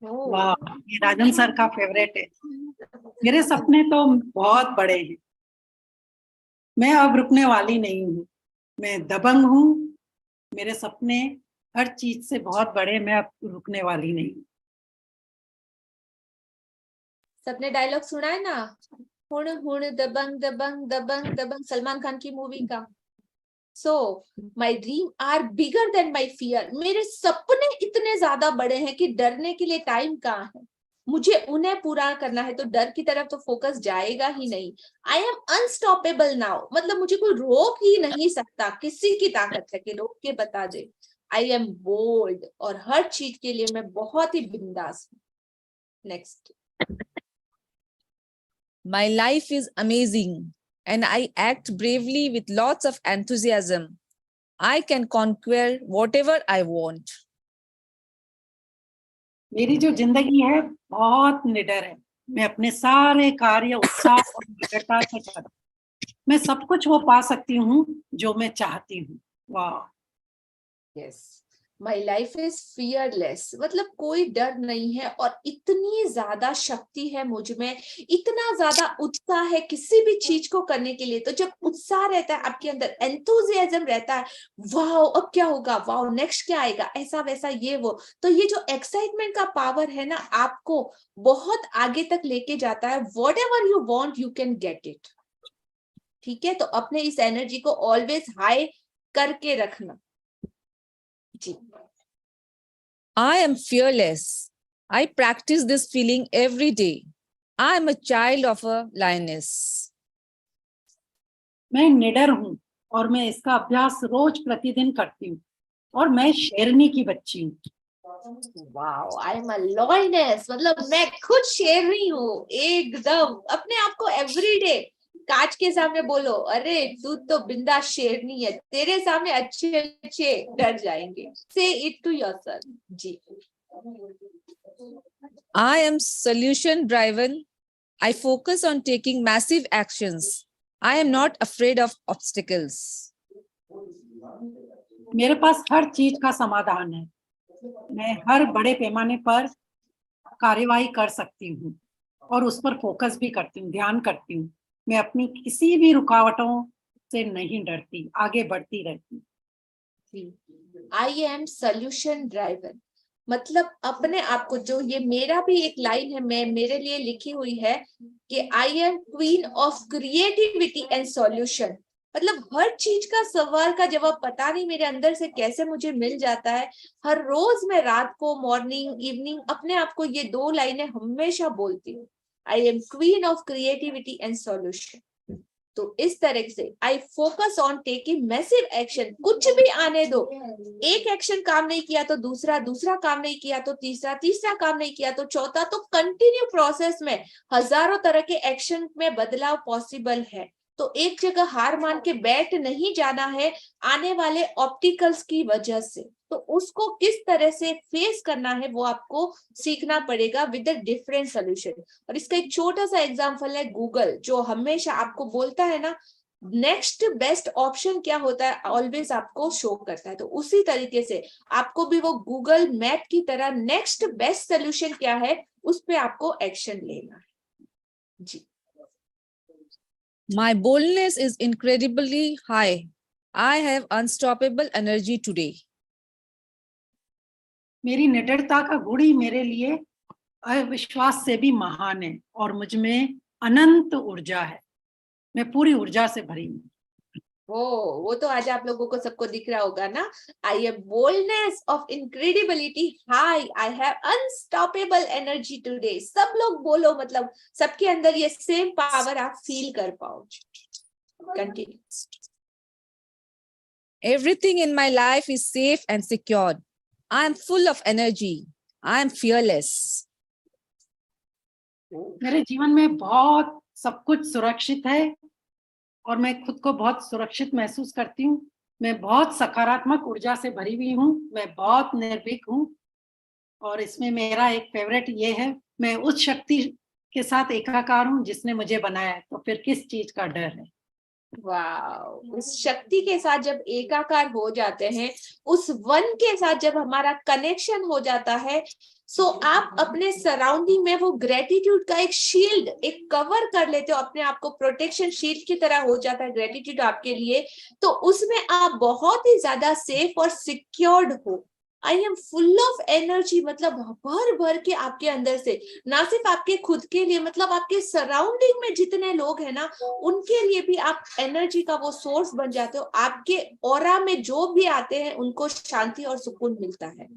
वाह, ये राजन सर का फेवरेट है। मेरे सपने तो बहुत बड़े हैं, मैं अब रुकने वाली नहीं हूँ, मैं दबंग हूँ, मेरे सपने हर चीज से बहुत बड़े, मैं अब रुकने वाली नहीं हूँ। सबने डायलॉग सुना है ना, हुण हुण दबंग दबंग दबंग दबंग, सलमान खान की मूवी का। So my dream are bigger than my fear, मेरे सपने इतने ज्यादा बड़े हैं कि डरने के लिए टाइम कहाँ है, मुझे उन्हें पूरा करना है, तो डर की तरफ तो फोकस जाएगा ही नहीं। आई एम अनस्टॉपेबल नाउ, मतलब मुझे कोई रोक ही नहीं सकता, किसी की ताकत है कि रोक के बता दे। आई एम बोल्ड, और हर चीज के लिए मैं बहुत ही बिंदास हूँ। Next. My life is amazing and I act bravely with lots of enthusiasm. I can conquer whatever I want. मेरी जो जिंदगी है बहुत निडर है, मैं अपने सारे कार्य उत्साह और निडरता से करती हूँ, मैं सब कुछ वो पा सकती हूँ जो मैं चाहती हूँ। वाह। Yes, my life is fearless, मतलब कोई डर नहीं है, और इतनी ज्यादा शक्ति है मुझ में, इतना ज्यादा उत्साह है किसी भी चीज को करने के लिए। तो जब उत्साह रहता है आपके अंदर, एंथुजियाज्म रहता है, वाओ अब क्या होगा, वाओ नेक्स्ट क्या आएगा, ऐसा वैसा ये वो, तो ये जो एक्साइटमेंट का पावर है ना, आपको बहुत आगे तक लेके जाता है। What ever you want you can get it. ठीक है, तो अपने इस एनर्जी को ऑलवेज हाई करके रखना। जी। I am fearless. I practice this feeling every day. I am a child of a lioness. मैं निडर हूँ और मैं इसका अभ्यास रोज प्रतिदिन करती हूँ, और मैं शेरनी की बच्ची हूँ। Wow, I am a lioness, मतलब मैं खुद शेरनी हूँ एकदम। अपने आप को एवरीडे कांच के सामने बोलो, अरे तू तो बिंदास शेरनी है, तेरे सामने अच्छे अच्छे डर जाएंगे। Say it to yourself. Ji. I am solution driven. I focus on taking massive actions. I am not afraid of obstacles. मेरे पास हर चीज का समाधान है। मैं हर बड़े पैमाने पर कार्यवाही कर सकती हूँ और उस पर फोकस भी करती हूँ, ध्यान करती हूँ। मैं अपनी किसी भी रुकावटों से नहीं डरती, आगे बढ़ती रहती। आई एम सोल्यूशन ड्राइवन, मतलब अपने आप को, जो ये मेरा भी एक लाइन है, मैं मेरे लिए लिखी हुई है कि I am queen of creativity and solution. मतलब हर चीज का सवाल का जवाब पता नहीं मेरे अंदर से कैसे मुझे मिल जाता है। हर रोज मैं रात को, मॉर्निंग, इवनिंग अपने आप को ये 2 लाइनें हमेशा बोलती हूँ, I am queen of creativity and solution. तो इस तरह से I focus on taking massive action. कुछ भी आने दो, एक एक्शन काम नहीं किया तो दूसरा, दूसरा काम नहीं किया तो तीसरा, तीसरा काम नहीं किया तो चौथा, तो कंटिन्यू प्रोसेस में हजारों तरह के एक्शन में बदलाव पॉसिबल है। तो एक जगह हार मान के बैठ नहीं जाना है आने वाले ऑब्स्टिकल्स की वजह से। तो उसको किस तरह से फेस करना है वो आपको सीखना पड़ेगा विद अ डिफरेंट सोल्यूशन। और इसका एक छोटा सा एग्जांपल है गूगल, जो हमेशा आपको बोलता है ना नेक्स्ट बेस्ट ऑप्शन क्या होता है, ऑलवेज आपको शो करता है। तो उसी तरीके से आपको भी वो गूगल मैप की तरह नेक्स्ट बेस्ट सोल्यूशन क्या है उस पे आपको एक्शन लेना है। जी। My boldness is incredibly high. I have unstoppable energy today. मेरी निडरता का गुण ही मेरे लिए अविश्वास से भी महान है और मुझ में अनंत ऊर्जा है। मैं पूरी ऊर्जा से भरी हूँ। वो तो आज आप लोगों को सबको दिख रहा होगा ना। I have boldness of incredibility high, I have unstoppable energy today. सब लोग बोलो, मतलब सबके अंदर ये सेम पावर आप फील कर पाओ। Continue. Everything in my life is safe and secured. I am full of energy. I am fearless. मेरे जीवन में बहुत सब कुछ सुरक्षित है और मैं खुद को बहुत सुरक्षित महसूस करती हूँ। मैं बहुत सकारात्मक ऊर्जा से भरी हुई हूँ। मैं बहुत निर्भीक हूँ और इसमें मेरा एक फेवरेट ये है, मैं उस शक्ति के साथ एकाकार हूँ जिसने मुझे बनाया है, तो फिर किस चीज का डर है। वाओ, उस शक्ति के साथ जब एकाकार हो जाते हैं, उस वन के साथ जब हमारा कनेक्शन हो जाता है, सो आप अपने सराउंडिंग में वो ग्रेटिट्यूड का एक शील्ड, एक कवर कर लेते हो अपने आप को, प्रोटेक्शन शील्ड की तरह हो जाता है ग्रेटिट्यूड आपके लिए। तो उसमें आप बहुत ही ज्यादा सेफ और सिक्योर्ड हो। I am full of energy, मतलब भर भर के आपके अंदर से, ना सिर्फ आपके खुद के लिए, मतलब आपके सराउंडिंग में जितने लोग हैं ना उनके लिए भी आप एनर्जी का वो सोर्स बन जाते हो। आपके ऑरा में जो भी आते हैं उनको शांति और सुकून मिलता है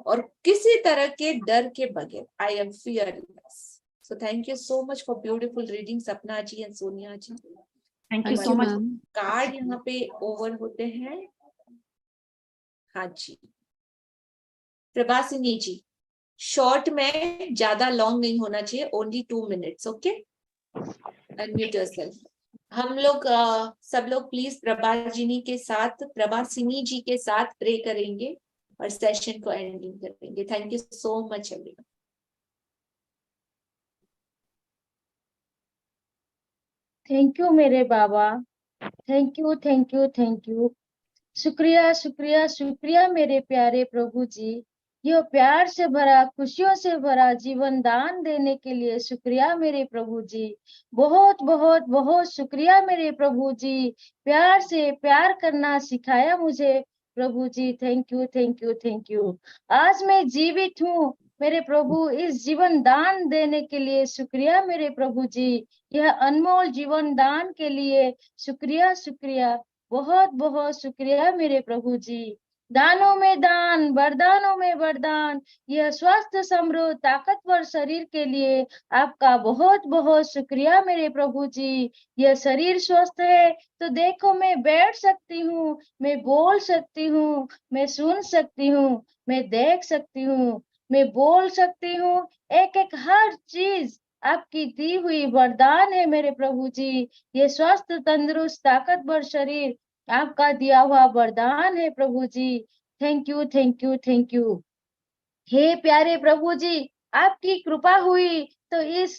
और किसी तरह के डर के बगैर। I am fearless. So thank you so much for beautiful reading Sapna ji and Sonia ji. Thank you so much. Card यहाँ पे ओवर होते हैं। हाँ जी, प्रभासिनी जी, शॉर्ट में, ज्यादा लॉन्ग नहीं होना चाहिए, only 2 minutes। Okay, unmute yourself. हम लोग सब लोग प्लीज प्रभासिनी जी के साथ प्रे करेंगे और सेशन को एंडिंग करेंगे। Thank you so much everyone. Thank you मेरे बाबा, thank you thank you thank you. शुक्रिया शुक्रिया शुक्रिया मेरे प्यारे प्रभु जी, यह प्यार से भरा, खुशियों से भरा जीवन दान देने के लिए शुक्रिया मेरे प्रभु जी। बहुत बहुत बहुत शुक्रिया मेरे प्रभु जी, प्यार से प्यार करना सिखाया मुझे प्रभु जी। Thank you thank you thank you. आज मैं जीवित हूँ मेरे प्रभु, इस जीवन दान देने के लिए शुक्रिया मेरे प्रभु जी। यह अनमोल जीवन दान के लिए शुक्रिया शुक्रिया, बहुत बहुत शुक्रिया मेरे प्रभु जी। दानों में दान, वरदानों में वरदान, यह स्वस्थ समृद्ध ताकतवर शरीर के लिए आपका बहुत बहुत शुक्रिया मेरे प्रभु जी। यह शरीर स्वस्थ है तो देखो मैं बैठ सकती हूँ, मैं बोल सकती हूँ, मैं सुन सकती हूँ, मैं देख सकती हूँ, मैं बोल सकती हूँ। एक एक हर चीज आपकी दी हुई वरदान है मेरे प्रभु जी। ये स्वस्थ तंदुरुस्त ताकतवर शरीर आपका दिया हुआ वरदान है प्रभु जी। Thank you, thank you, thank you. हे प्यारे प्रभु जी, आपकी कृपा हुई तो इस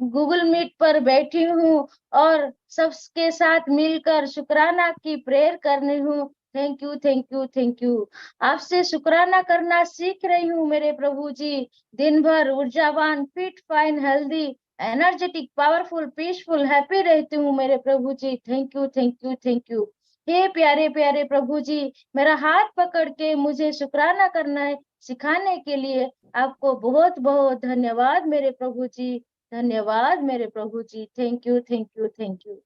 गूगल मीट पर बैठी हूँ और सबके साथ मिलकर शुक्राना की प्रेयर करनी हूँ। Thank you, thank you, thank you. आपसे शुक्राना करना सीख रही हूँ मेरे प्रभु जी। दिन भर ऊर्जावान, fit, fine, healthy, energetic, powerful, peaceful, happy रहती हूँ मेरे प्रभु जी। Thank you, thank you, thank you. हे प्यारे प्यारे प्रभु जी, मेरा हाथ पकड़ के मुझे शुक्राना करना है सिखाने के लिए आपको बहुत बहुत धन्यवाद मेरे प्रभु जी। धन्यवाद मेरे प्रभु जी। Thank you, thank you, thank you.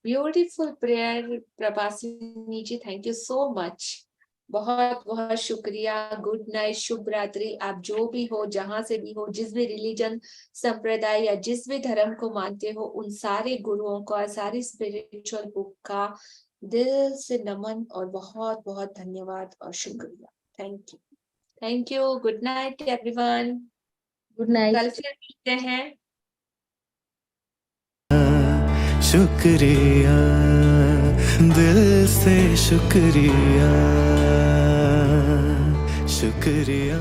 Beautiful prayer Prabhasini ji, thank you so much. बहुत बहुत शुक्रिया। गुड नाइट, शुभ रात्रि। आप जो भी हो, जहां से भी हो, जिस भी रिलीजन, संप्रदाय या जिस भी धर्म को मानते हो, उन सारे गुरुओं का, सारी स्पिरिचुअल बुक का दिल से नमन और बहुत बहुत धन्यवाद और शुक्रिया। Thank you, thank you. Good night everyone. Good night. कल फिर मिलते हैं। शुक्रिया, दिल से शुक्रिया, शुक्रिया।